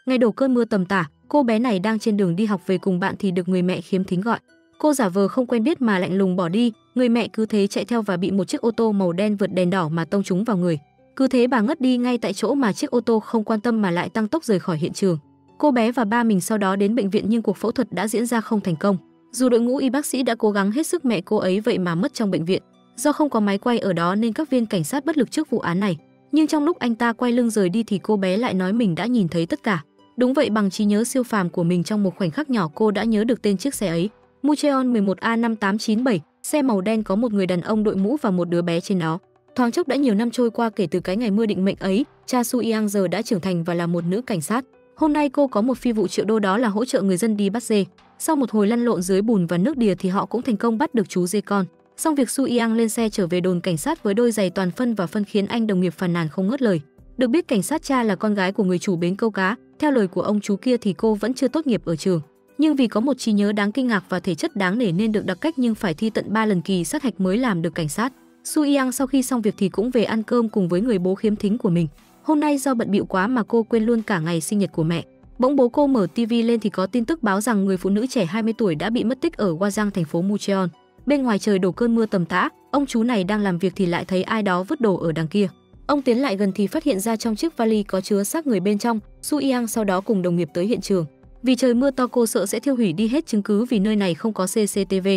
Ngày đổ cơn mưa tầm tả, cô bé này đang trên đường đi học về cùng bạn thì được người mẹ khiếm thính gọi. Cô giả vờ không quen biết mà lạnh lùng bỏ đi, người mẹ cứ thế chạy theo và bị một chiếc ô tô màu đen vượt đèn đỏ mà tông trúng vào người. Cứ thế bà ngất đi ngay tại chỗ mà chiếc ô tô không quan tâm mà lại tăng tốc rời khỏi hiện trường. Cô bé và ba mình sau đó đến bệnh viện nhưng cuộc phẫu thuật đã diễn ra không thành công. Dù đội ngũ y bác sĩ đã cố gắng hết sức, mẹ cô ấy vậy mà mất trong bệnh viện. Do không có máy quay ở đó nên các viên cảnh sát bất lực trước vụ án này. Nhưng trong lúc anh ta quay lưng rời đi thì cô bé lại nói mình đã nhìn thấy tất cả. Đúng vậy, bằng trí nhớ siêu phàm của mình trong một khoảnh khắc nhỏ cô đã nhớ được tên chiếc xe ấy. Mocheon 11A5897, xe màu đen có một người đàn ông đội mũ và một đứa bé trên đó. Thoáng chốc đã nhiều năm trôi qua kể từ cái ngày mưa định mệnh ấy, cha Su Yang giờ đã trưởng thành và là một nữ cảnh sát. Hôm nay cô có một phi vụ triệu đô, đó là hỗ trợ người dân đi bắt dê. Sau một hồi lăn lộn dưới bùn và nước đìa thì họ cũng thành công bắt được chú dê con. Xong việc, Su Yang lên xe trở về đồn cảnh sát với đôi giày toàn phân và phân khiến anh đồng nghiệp phàn nàn không ngớt lời. Được biết cảnh sát cha là con gái của người chủ bến câu cá. Theo lời của ông chú kia thì cô vẫn chưa tốt nghiệp ở trường, nhưng vì có một trí nhớ đáng kinh ngạc và thể chất đáng nể nên được đặc cách, nhưng phải thi tận 3 lần kỳ sát hạch mới làm được cảnh sát. Su Yang sau khi xong việc thì cũng về ăn cơm cùng với người bố khiếm thính của mình. Hôm nay do bận bịu quá mà cô quên luôn cả ngày sinh nhật của mẹ. Bỗng bố cô mở tivi lên thì có tin tức báo rằng người phụ nữ trẻ 20 tuổi đã bị mất tích ở Hwajeong, thành phố Mucheon. Bên ngoài trời đổ cơn mưa tầm tã, ông chú này đang làm việc thì lại thấy ai đó vứt đồ ở đằng kia. Ông tiến lại gần thì phát hiện ra trong chiếc vali có chứa xác người bên trong. Su Yang sau đó cùng đồng nghiệp tới hiện trường. Vì trời mưa to cô sợ sẽ thiêu hủy đi hết chứng cứ vì nơi này không có CCTV.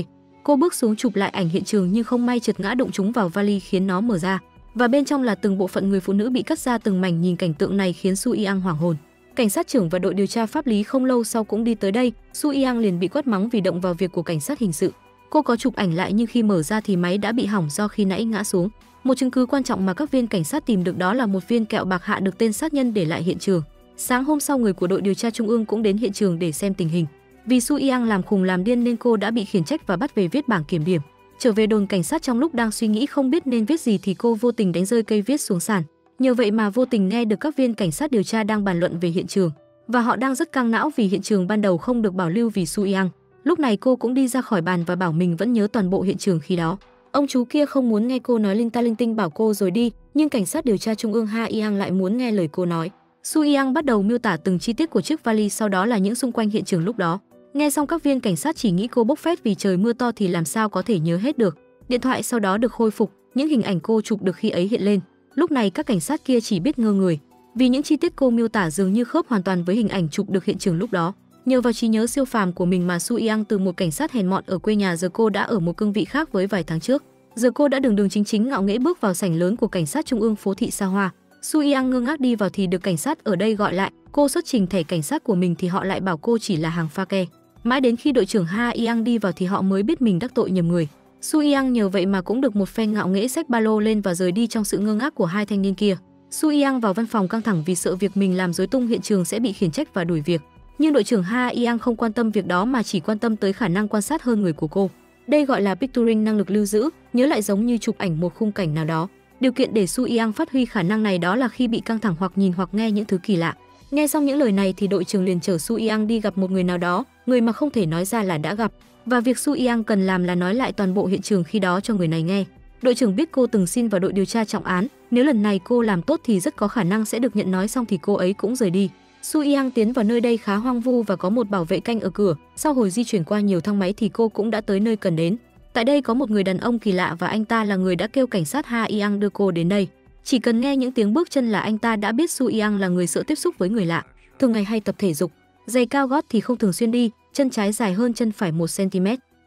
Cô bước xuống chụp lại ảnh hiện trường nhưng không may trượt ngã đụng trúng vào vali khiến nó mở ra. Và bên trong là từng bộ phận người phụ nữ bị cắt ra từng mảnh. Nhìn cảnh tượng này khiến Su Yang hoảng hồn. Cảnh sát trưởng và đội điều tra pháp lý không lâu sau cũng đi tới đây. Su Yang liền bị quát mắng vì động vào việc của cảnh sát hình sự. Cô có chụp ảnh lại nhưng khi mở ra thì máy đã bị hỏng do khi nãy ngã xuống. Một chứng cứ quan trọng mà các viên cảnh sát tìm được đó là một viên kẹo bạc hạ được tên sát nhân để lại hiện trường. Sáng hôm sau, người của đội điều tra trung ương cũng đến hiện trường để xem tình hình. Vì Su Yang làm khùng làm điên nên cô đã bị khiển trách và bắt về viết bảng kiểm điểm. Trở về đồn cảnh sát, trong lúc đang suy nghĩ không biết nên viết gì thì cô vô tình đánh rơi cây viết xuống sàn. Nhờ vậy mà vô tình nghe được các viên cảnh sát điều tra đang bàn luận về hiện trường. Và họ đang rất căng não vì hiện trường ban đầu không được bảo lưu vì Su Yang. Lúc này cô cũng đi ra khỏi bàn và bảo mình vẫn nhớ toàn bộ hiện trường khi đó. Ông chú kia không muốn nghe cô nói linh ta linh tinh bảo cô rồi đi, nhưng cảnh sát điều tra trung ương Ha Yang lại muốn nghe lời cô nói. Su Yang bắt đầu miêu tả từng chi tiết của chiếc vali, sau đó là những xung quanh hiện trường lúc đó. Nghe xong các viên cảnh sát chỉ nghĩ cô bốc phét vì trời mưa to thì làm sao có thể nhớ hết được. Điện thoại sau đó được khôi phục, những hình ảnh cô chụp được khi ấy hiện lên. Lúc này các cảnh sát kia chỉ biết ngơ người, vì những chi tiết cô miêu tả dường như khớp hoàn toàn với hình ảnh chụp được hiện trường lúc đó. Nhờ vào trí nhớ siêu phàm của mình mà Su Yang từ một cảnh sát hèn mọn ở quê nhà giờ cô đã ở một cương vị khác với vài tháng trước. Giờ cô đã đường đường chính chính ngạo nghễ bước vào sảnh lớn của cảnh sát trung ương phố thị xa hoa. Su Yang ngơ ngác đi vào thì được cảnh sát ở đây gọi lại. Cô xuất trình thẻ cảnh sát của mình thì họ lại bảo cô chỉ là hàng pha ke. Mãi đến khi đội trưởng Ha Yang đi vào thì họ mới biết mình đắc tội nhầm người. Su Yang nhờ vậy mà cũng được một phen ngạo nghễ xách ba lô lên và rời đi trong sự ngơ ngác của hai thanh niên kia. Su Yang vào văn phòng căng thẳng vì sợ việc mình làm rối tung hiện trường sẽ bị khiển trách và đuổi việc. Nhưng đội trưởng Ha Yang không quan tâm việc đó mà chỉ quan tâm tới khả năng quan sát hơn người của cô. Đây gọi là picturing, năng lực lưu giữ, nhớ lại giống như chụp ảnh một khung cảnh nào đó. Điều kiện để Su Yang phát huy khả năng này đó là khi bị căng thẳng hoặc nhìn hoặc nghe những thứ kỳ lạ. Nghe xong những lời này thì đội trưởng liền chở Su Yang đi gặp một người nào đó, người mà không thể nói ra là đã gặp. Và việc Su Yang cần làm là nói lại toàn bộ hiện trường khi đó cho người này nghe. Đội trưởng biết cô từng xin vào đội điều tra trọng án, nếu lần này cô làm tốt thì rất có khả năng sẽ được nhận. Nói xong thì cô ấy cũng rời đi. Su Yang tiến vào nơi đây khá hoang vu và có một bảo vệ canh ở cửa. Sau hồi di chuyển qua nhiều thang máy thì cô cũng đã tới nơi cần đến. Tại đây có một người đàn ông kỳ lạ và anh ta là người đã kêu cảnh sát Ha Yang đưa cô đến đây. Chỉ cần nghe những tiếng bước chân là anh ta đã biết Su Yang là người sợ tiếp xúc với người lạ. Thường ngày hay tập thể dục, giày cao gót thì không thường xuyên đi, chân trái dài hơn chân phải 1 cm.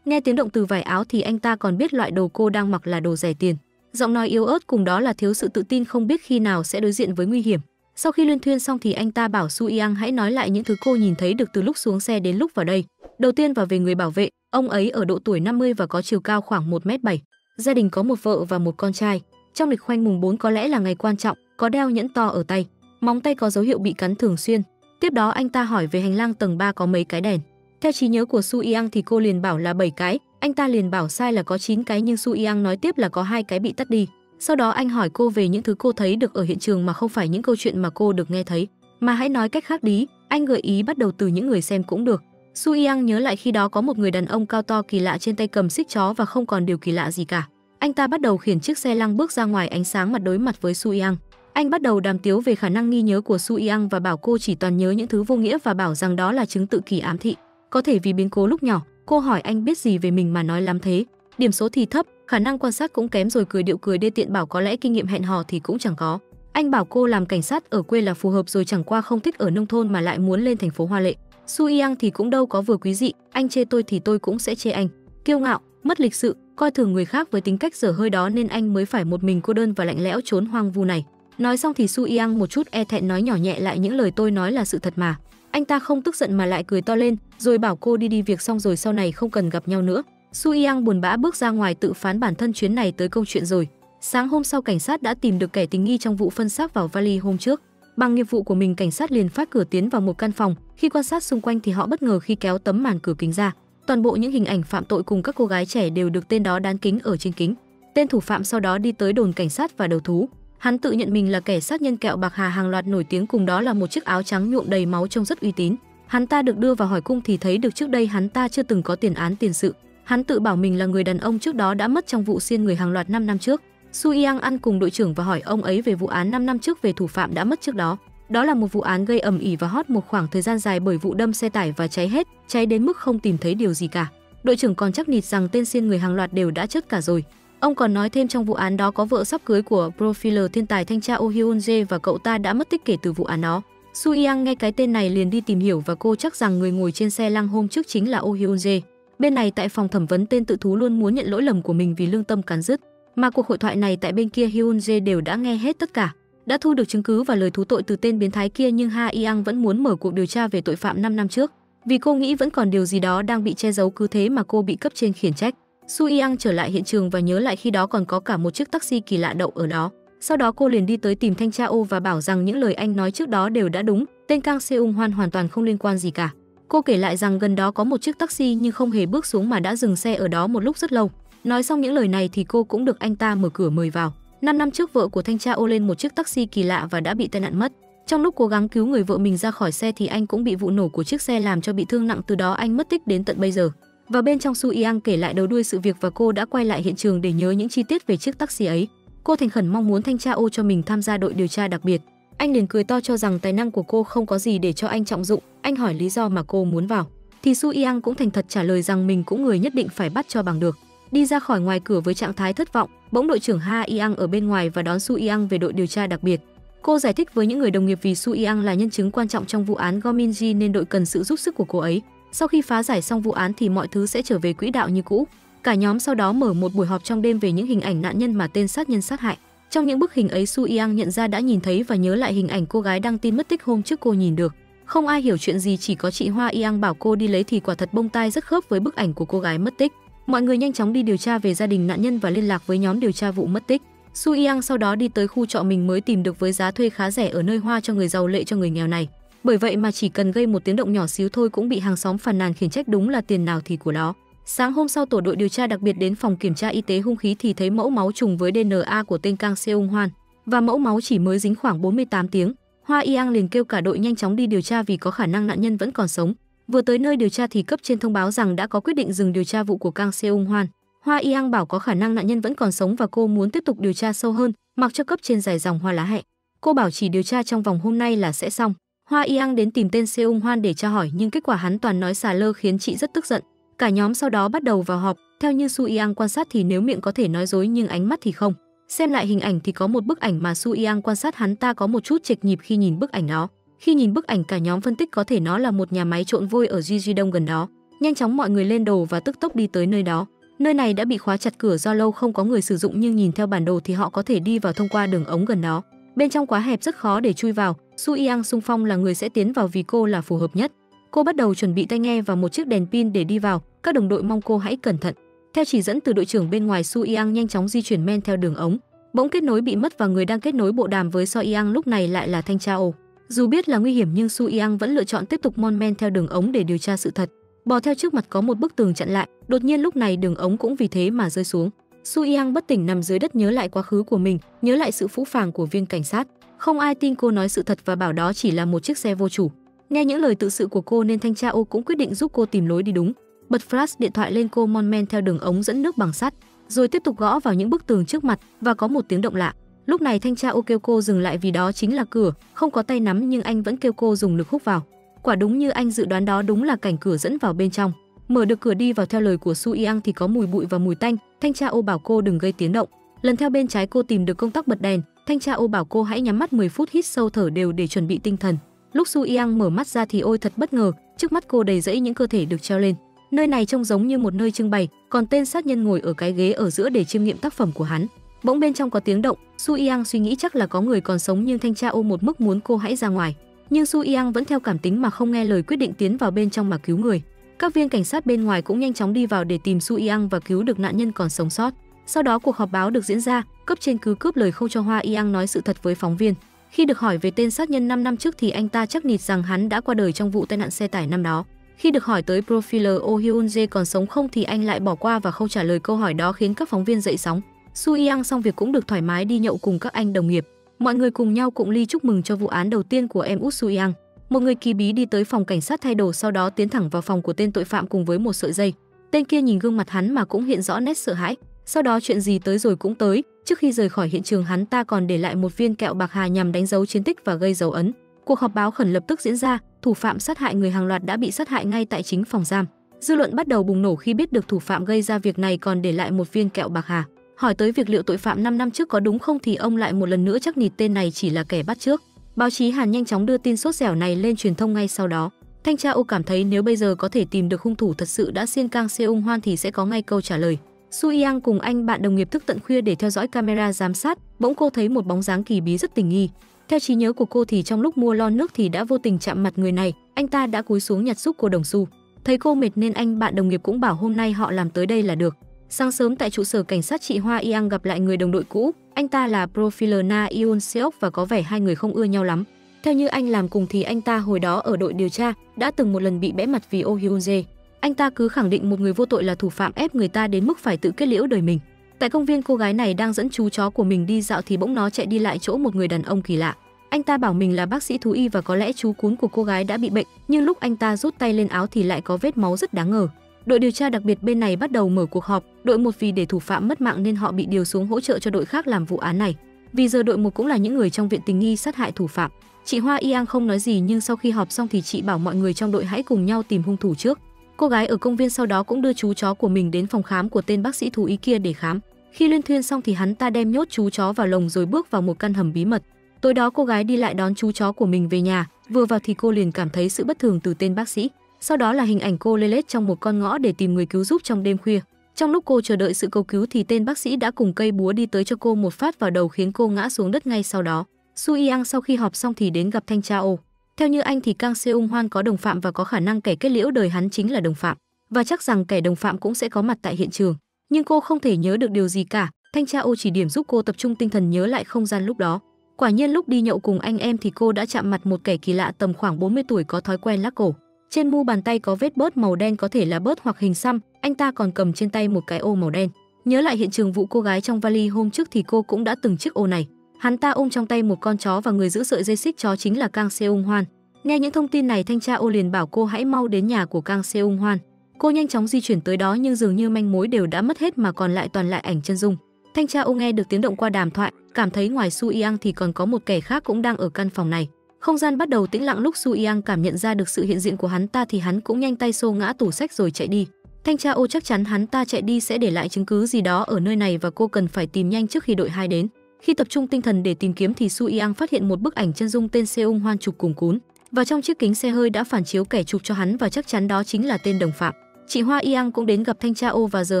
Nghe tiếng động từ vải áo thì anh ta còn biết loại đồ cô đang mặc là đồ rẻ tiền. Giọng nói yếu ớt cùng đó là thiếu sự tự tin, không biết khi nào sẽ đối diện với nguy hiểm. Sau khi luyên thuyên xong thì anh ta bảo Su Yang hãy nói lại những thứ cô nhìn thấy được từ lúc xuống xe đến lúc vào đây. Đầu tiên vào về người bảo vệ, ông ấy ở độ tuổi 50 và có chiều cao khoảng 1m7. Gia đình có một vợ và một con trai. Trong lịch khoanh mùng 4 có lẽ là ngày quan trọng, có đeo nhẫn to ở tay. Móng tay có dấu hiệu bị cắn thường xuyên. Tiếp đó anh ta hỏi về hành lang tầng 3 có mấy cái đèn. Theo trí nhớ của Su Yang thì cô liền bảo là 7 cái, anh ta liền bảo sai là có 9 cái nhưng Su Yang nói tiếp là có 2 cái bị tắt đi. Sau đó anh hỏi cô về những thứ cô thấy được ở hiện trường mà không phải những câu chuyện mà cô được nghe thấy, mà hãy nói cách khác đi, anh gợi ý bắt đầu từ những người xem cũng được. Su Yang nhớ lại khi đó có một người đàn ông cao to kỳ lạ trên tay cầm xích chó và không còn điều kỳ lạ gì cả. Anh ta bắt đầu khiển chiếc xe lăng bước ra ngoài ánh sáng mặt đối mặt với Su Yang. Anh bắt đầu đàm tiếu về khả năng ghi nhớ của Su Yang và bảo cô chỉ toàn nhớ những thứ vô nghĩa và bảo rằng đó là chứng tự kỷ ám thị. Có thể vì biến cố lúc nhỏ, cô hỏi anh biết gì về mình mà nói lắm thế. Điểm số thì thấp, khả năng quan sát cũng kém, rồi cười điệu cười đê tiện bảo có lẽ kinh nghiệm hẹn hò thì cũng chẳng có. Anh bảo cô làm cảnh sát ở quê là phù hợp rồi, chẳng qua không thích ở nông thôn mà lại muốn lên thành phố hoa lệ. Su Yang thì cũng đâu có vừa quý dị, anh chê tôi thì tôi cũng sẽ chê anh. Kiêu ngạo, mất lịch sự, coi thường người khác với tính cách dở hơi đó nên anh mới phải một mình cô đơn và lạnh lẽo trốn hoang vu này. Nói xong thì Su Yang một chút e thẹn nói nhỏ nhẹ lại những lời tôi nói là sự thật mà. Anh ta không tức giận mà lại cười to lên, rồi bảo cô đi việc xong rồi sau này không cần gặp nhau nữa. Su Yang buồn bã bước ra ngoài tự phán bản thân chuyến này tới câu chuyện rồi. Sáng hôm sau cảnh sát đã tìm được kẻ tình nghi trong vụ phân xác vào vali hôm trước. Bằng nghiệp vụ của mình, cảnh sát liền phá cửa tiến vào một căn phòng. Khi quan sát xung quanh thì họ bất ngờ khi kéo tấm màn cửa kính ra. Toàn bộ những hình ảnh phạm tội cùng các cô gái trẻ đều được tên đó dán kính ở trên kính. Tên thủ phạm sau đó đi tới đồn cảnh sát và đầu thú. Hắn tự nhận mình là kẻ sát nhân kẹo bạc hà hàng loạt nổi tiếng, cùng đó là một chiếc áo trắng nhuộm đầy máu trông rất uy tín. Hắn ta được đưa vào hỏi cung thì thấy được trước đây hắn ta chưa từng có tiền án tiền sự. Hắn tự bảo mình là người đàn ông trước đó đã mất trong vụ xiên người hàng loạt 5 năm trước. Su Yang ăn cùng đội trưởng và hỏi ông ấy về vụ án 5 năm trước về thủ phạm đã mất trước đó. Đó là một vụ án gây ầm ĩ và hot một khoảng thời gian dài bởi vụ đâm xe tải và cháy hết, cháy đến mức không tìm thấy điều gì cả. Đội trưởng còn chắc nịch rằng tên xiên người hàng loạt đều đã chết cả rồi. Ông còn nói thêm trong vụ án đó có vợ sắp cưới của profiler thiên tài thanh tra Oh Hyun-jae và cậu ta đã mất tích kể từ vụ án đó. Su Yang nghe cái tên này liền đi tìm hiểu và cô chắc rằng người ngồi trên xe lăng hôm trước chính là Oh Hyun-jae. Bên này tại phòng thẩm vấn, tên tự thú luôn muốn nhận lỗi lầm của mình vì lương tâm cắn rứt. Mà cuộc hội thoại này tại bên kia Hyun-jae đều đã nghe hết tất cả, đã thu được chứng cứ và lời thú tội từ tên biến thái kia, nhưng Ha Yang vẫn muốn mở cuộc điều tra về tội phạm 5 năm trước. Vì cô nghĩ vẫn còn điều gì đó đang bị che giấu, cứ thế mà cô bị cấp trên khiển trách. Su Yang trở lại hiện trường và nhớ lại khi đó còn có cả một chiếc taxi kỳ lạ đậu ở đó. Sau đó cô liền đi tới tìm thanh tra Ô và bảo rằng những lời anh nói trước đó đều đã đúng, tên Kang Seung Hoan hoàn toàn không liên quan gì cả. Cô kể lại rằng gần đó có một chiếc taxi nhưng không hề bước xuống mà đã dừng xe ở đó một lúc rất lâu. Nói xong những lời này thì cô cũng được anh ta mở cửa mời vào. 5 năm trước vợ của thanh tra Ô lên một chiếc taxi kỳ lạ và đã bị tai nạn mất. Trong lúc cố gắng cứu người vợ mình ra khỏi xe thì anh cũng bị vụ nổ của chiếc xe làm cho bị thương nặng, từ đó anh mất tích đến tận bây giờ. Và bên trong Su Yang kể lại đầu đuôi sự việc và cô đã quay lại hiện trường để nhớ những chi tiết về chiếc taxi ấy. Cô thành khẩn mong muốn thanh tra Ô cho mình tham gia đội điều tra đặc biệt. Anh liền cười to cho rằng tài năng của cô không có gì để cho anh trọng dụng. Anh hỏi lý do mà cô muốn vào thì Su Yang cũng thành thật trả lời rằng mình cũng người nhất định phải bắt cho bằng được. Đi ra khỏi ngoài cửa với trạng thái thất vọng, bỗng đội trưởng Ha Yang ở bên ngoài và đón Su Yang về đội điều tra đặc biệt. Cô giải thích với những người đồng nghiệp vì Su Yang là nhân chứng quan trọng trong vụ án Go Min-ji nên đội cần sự giúp sức của cô ấy. Sau khi phá giải xong vụ án thì mọi thứ sẽ trở về quỹ đạo như cũ. Cả nhóm sau đó mở một buổi họp trong đêm về những hình ảnh nạn nhân mà tên sát nhân sát hại. Trong những bức hình ấy, Su Yang nhận ra đã nhìn thấy và nhớ lại hình ảnh cô gái đăng tin mất tích hôm trước cô nhìn được. Không ai hiểu chuyện gì, chỉ có chị Hoa Yang bảo cô đi lấy thì quả thật bông tai rất khớp với bức ảnh của cô gái mất tích. Mọi người nhanh chóng đi điều tra về gia đình nạn nhân và liên lạc với nhóm điều tra vụ mất tích. Su Yang sau đó đi tới khu trọ mình mới tìm được với giá thuê khá rẻ ở nơi Hoa cho người giàu lệ cho người nghèo này. Bởi vậy mà chỉ cần gây một tiếng động nhỏ xíu thôi cũng bị hàng xóm phàn nàn khiển trách, đúng là tiền nào thì của đó. Sáng hôm sau, tổ đội điều tra đặc biệt đến phòng kiểm tra y tế hung khí thì thấy mẫu máu trùng với DNA của tên Kang Seung Hoan và mẫu máu chỉ mới dính khoảng 48 tiếng. Hoa Yang liền kêu cả đội nhanh chóng đi điều tra vì có khả năng nạn nhân vẫn còn sống. Vừa tới nơi điều tra thì cấp trên thông báo rằng đã có quyết định dừng điều tra vụ của Kang Seung Hoan. Hoa Yang bảo có khả năng nạn nhân vẫn còn sống và cô muốn tiếp tục điều tra sâu hơn, mặc cho cấp trên dài dòng hoa lá hẹ. Cô bảo chỉ điều tra trong vòng hôm nay là sẽ xong. Hoa Yang đến tìm tên Seung Hoan để tra hỏi nhưng kết quả hắn toàn nói xà lơ khiến chị rất tức giận. Cả nhóm sau đó bắt đầu vào họp. Theo như Su Yang quan sát thì nếu miệng có thể nói dối nhưng ánh mắt thì không. Xem lại hình ảnh thì có một bức ảnh mà Su Yang quan sát hắn ta có một chút chệch nhịp khi nhìn bức ảnh đó. Khi nhìn bức ảnh cả nhóm phân tích có thể nó là một nhà máy trộn vôi ở Jeju Đông gần đó. Nhanh chóng mọi người lên đồ và tức tốc đi tới nơi đó. Nơi này đã bị khóa chặt cửa do lâu không có người sử dụng nhưng nhìn theo bản đồ thì họ có thể đi vào thông qua đường ống gần đó. Bên trong quá hẹp rất khó để chui vào. Su Yang xung phong là người sẽ tiến vào vì cô là phù hợp nhất. Cô bắt đầu chuẩn bị tai nghe và một chiếc đèn pin để đi vào. Các đồng đội mong cô hãy cẩn thận. Theo chỉ dẫn từ đội trưởng bên ngoài, Su Yang nhanh chóng di chuyển men theo đường ống. Bỗng kết nối bị mất và người đang kết nối bộ đàm với So Yang lúc này lại là thanh tra Ô. Dù biết là nguy hiểm nhưng Su Yang vẫn lựa chọn tiếp tục mon men theo đường ống để điều tra sự thật. Bò theo trước mặt có một bức tường chặn lại. Đột nhiên lúc này đường ống cũng vì thế mà rơi xuống. Su Yang bất tỉnh nằm dưới đất nhớ lại quá khứ của mình, nhớ lại sự phũ phàng của viên cảnh sát. Không ai tin cô nói sự thật và bảo đó chỉ là một chiếc xe vô chủ. Nghe những lời tự sự của cô nên thanh tra Ô cũng quyết định giúp cô tìm lối đi đúng. Bật flash điện thoại lên, cô mon men theo đường ống dẫn nước bằng sắt, rồi tiếp tục gõ vào những bức tường trước mặt và có một tiếng động lạ. Lúc này thanh tra ô kêu cô dừng lại vì đó chính là cửa, không có tay nắm nhưng anh vẫn kêu cô dùng lực hút vào. Quả đúng như anh dự đoán, đó đúng là cảnh cửa dẫn vào bên trong. Mở được cửa đi vào theo lời của Su Yang thì có mùi bụi và mùi tanh. Thanh tra ô bảo cô đừng gây tiếng động. Lần theo bên trái cô tìm được công tắc bật đèn. Thanh tra ô bảo cô hãy nhắm mắt 10 phút hít sâu thở đều để chuẩn bị tinh thần. Lúc Su Yang mở mắt ra thì ôi thật bất ngờ, trước mắt cô đầy rẫy những cơ thể được treo lên. Nơi này trông giống như một nơi trưng bày, còn tên sát nhân ngồi ở cái ghế ở giữa để chiêm nghiệm tác phẩm của hắn. Bỗng bên trong có tiếng động, Su Yang suy nghĩ chắc là có người còn sống nhưng thanh tra ô một mức muốn cô hãy ra ngoài. Nhưng Su Yang vẫn theo cảm tính mà không nghe lời, quyết định tiến vào bên trong mà cứu người. Các viên cảnh sát bên ngoài cũng nhanh chóng đi vào để tìm Su Yang và cứu được nạn nhân còn sống sót. Sau đó cuộc họp báo được diễn ra, cấp trên cứ cướp lời không cho Hoa Yang nói sự thật với phóng viên. Khi được hỏi về tên sát nhân 5 năm trước thì anh ta chắc nịch rằng hắn đã qua đời trong vụ tai nạn xe tải năm đó. Khi được hỏi tới profiler Oh Hyun-jae còn sống không thì anh lại bỏ qua và không trả lời câu hỏi đó, khiến các phóng viên dậy sóng. Su Yang xong việc cũng được thoải mái đi nhậu cùng các anh đồng nghiệp. Mọi người cùng nhau cụng ly chúc mừng cho vụ án đầu tiên của em út Su Yang. Một người kỳ bí đi tới phòng cảnh sát thay đồ, sau đó tiến thẳng vào phòng của tên tội phạm cùng với một sợi dây. Tên kia nhìn gương mặt hắn mà cũng hiện rõ nét sợ hãi. Sau đó chuyện gì tới rồi cũng tới. Trước khi rời khỏi hiện trường, hắn ta còn để lại một viên kẹo bạc hà nhằm đánh dấu chiến tích và gây dấu ấn. Cuộc họp báo khẩn lập tức diễn ra. Thủ phạm sát hại người hàng loạt đã bị sát hại ngay tại chính phòng giam. Dư luận bắt đầu bùng nổ khi biết được thủ phạm gây ra việc này còn để lại một viên kẹo bạc hà. Hỏi tới việc liệu tội phạm 5 năm trước có đúng không thì ông lại một lần nữa chắc nịch tên này chỉ là kẻ bắt trước. Báo chí Hàn nhanh chóng đưa tin sốt dẻo này lên truyền thông ngay sau đó. Thanh tra ô cảm thấy nếu bây giờ có thể tìm được hung thủ thật sự đã xiên Kang Seung Hoan thì sẽ có ngay câu trả lời. Su Yang cùng anh bạn đồng nghiệp thức tận khuya để theo dõi camera giám sát, bỗng cô thấy một bóng dáng kỳ bí rất tình nghi. Theo trí nhớ của cô thì trong lúc mua lon nước thì đã vô tình chạm mặt người này, anh ta đã cúi xuống nhặt giúp cô đồng xu. Thấy cô mệt nên anh bạn đồng nghiệp cũng bảo hôm nay họ làm tới đây là được. Sáng sớm tại trụ sở cảnh sát, chị Hoa Yang gặp lại người đồng đội cũ, anh ta là profiler Na Eun Seok và có vẻ hai người không ưa nhau lắm. Theo như anh làm cùng thì anh ta hồi đó ở đội điều tra đã từng một lần bị bẽ mặt vì Oh Hyun-jae. Anh ta cứ khẳng định một người vô tội là thủ phạm, ép người ta đến mức phải tự kết liễu đời mình. Tại công viên, cô gái này đang dẫn chú chó của mình đi dạo thì bỗng nó chạy đi lại chỗ một người đàn ông kỳ lạ. Anh ta bảo mình là bác sĩ thú y và có lẽ chú cún của cô gái đã bị bệnh, nhưng lúc anh ta rút tay lên áo thì lại có vết máu rất đáng ngờ. Đội điều tra đặc biệt bên này bắt đầu mở cuộc họp. Đội 1 vì để thủ phạm mất mạng nên họ bị điều xuống hỗ trợ cho đội khác làm vụ án này. Vì giờ đội 1 cũng là những người trong viện tình nghi sát hại thủ phạm. Chị Hoa Yang không nói gì nhưng sau khi họp xong thì chị bảo mọi người trong đội hãy cùng nhau tìm hung thủ trước. Cô gái ở công viên sau đó cũng đưa chú chó của mình đến phòng khám của tên bác sĩ thú y kia để khám. Khi luyên thuyên xong thì hắn ta đem nhốt chú chó vào lồng rồi bước vào một căn hầm bí mật. Tối đó cô gái đi lại đón chú chó của mình về nhà, vừa vào thì cô liền cảm thấy sự bất thường từ tên bác sĩ. Sau đó là hình ảnh cô lê lết trong một con ngõ để tìm người cứu giúp trong đêm khuya. Trong lúc cô chờ đợi sự cầu cứu thì tên bác sĩ đã cùng cây búa đi tới cho cô một phát vào đầu khiến cô ngã xuống đất ngay sau đó. Su Yang sau khi họp xong thì đến gặp thanh tra ô. Theo như anh thì Kang Seung Hoan có đồng phạm và có khả năng kẻ kết liễu đời hắn chính là đồng phạm, và chắc rằng kẻ đồng phạm cũng sẽ có mặt tại hiện trường. Nhưng cô không thể nhớ được điều gì cả. Thanh tra ô chỉ điểm giúp cô tập trung tinh thần nhớ lại không gian lúc đó. Quả nhiên lúc đi nhậu cùng anh em thì cô đã chạm mặt một kẻ kỳ lạ tầm khoảng 40 tuổi có thói quen lắc cổ. Trên mu bàn tay có vết bớt màu đen, có thể là bớt hoặc hình xăm. Anh ta còn cầm trên tay một cái ô màu đen. Nhớ lại hiện trường vụ cô gái trong vali hôm trước thì cô cũng đã từng chiếc ô này. Hắn ta ôm trong tay một con chó và người giữ sợi dây xích chó chính là Kang Seung Hoan. Nghe những thông tin này, thanh tra ô liền bảo cô hãy mau đến nhà của Kang Seung Hoan. Cô nhanh chóng di chuyển tới đó nhưng dường như manh mối đều đã mất hết mà còn lại toàn lại ảnh chân dung. Thanh tra ô nghe được tiếng động qua đàm thoại, cảm thấy ngoài Su Yang thì còn có một kẻ khác cũng đang ở căn phòng này. Không gian bắt đầu tĩnh lặng. Lúc Su Yang cảm nhận ra được sự hiện diện của hắn ta thì hắn cũng nhanh tay xô ngã tủ sách rồi chạy đi. Thanh tra ô chắc chắn hắn ta chạy đi sẽ để lại chứng cứ gì đó ở nơi này và cô cần phải tìm nhanh trước khi đội 2 đến. Khi tập trung tinh thần để tìm kiếm thì Su Yang phát hiện một bức ảnh chân dung tên Seung Hoan chụp cùng cún. Và trong chiếc kính xe hơi đã phản chiếu kẻ chụp cho hắn và chắc chắn đó chính là tên đồng phạm. Chị Hoa Yang cũng đến gặp thanh tra ô và giờ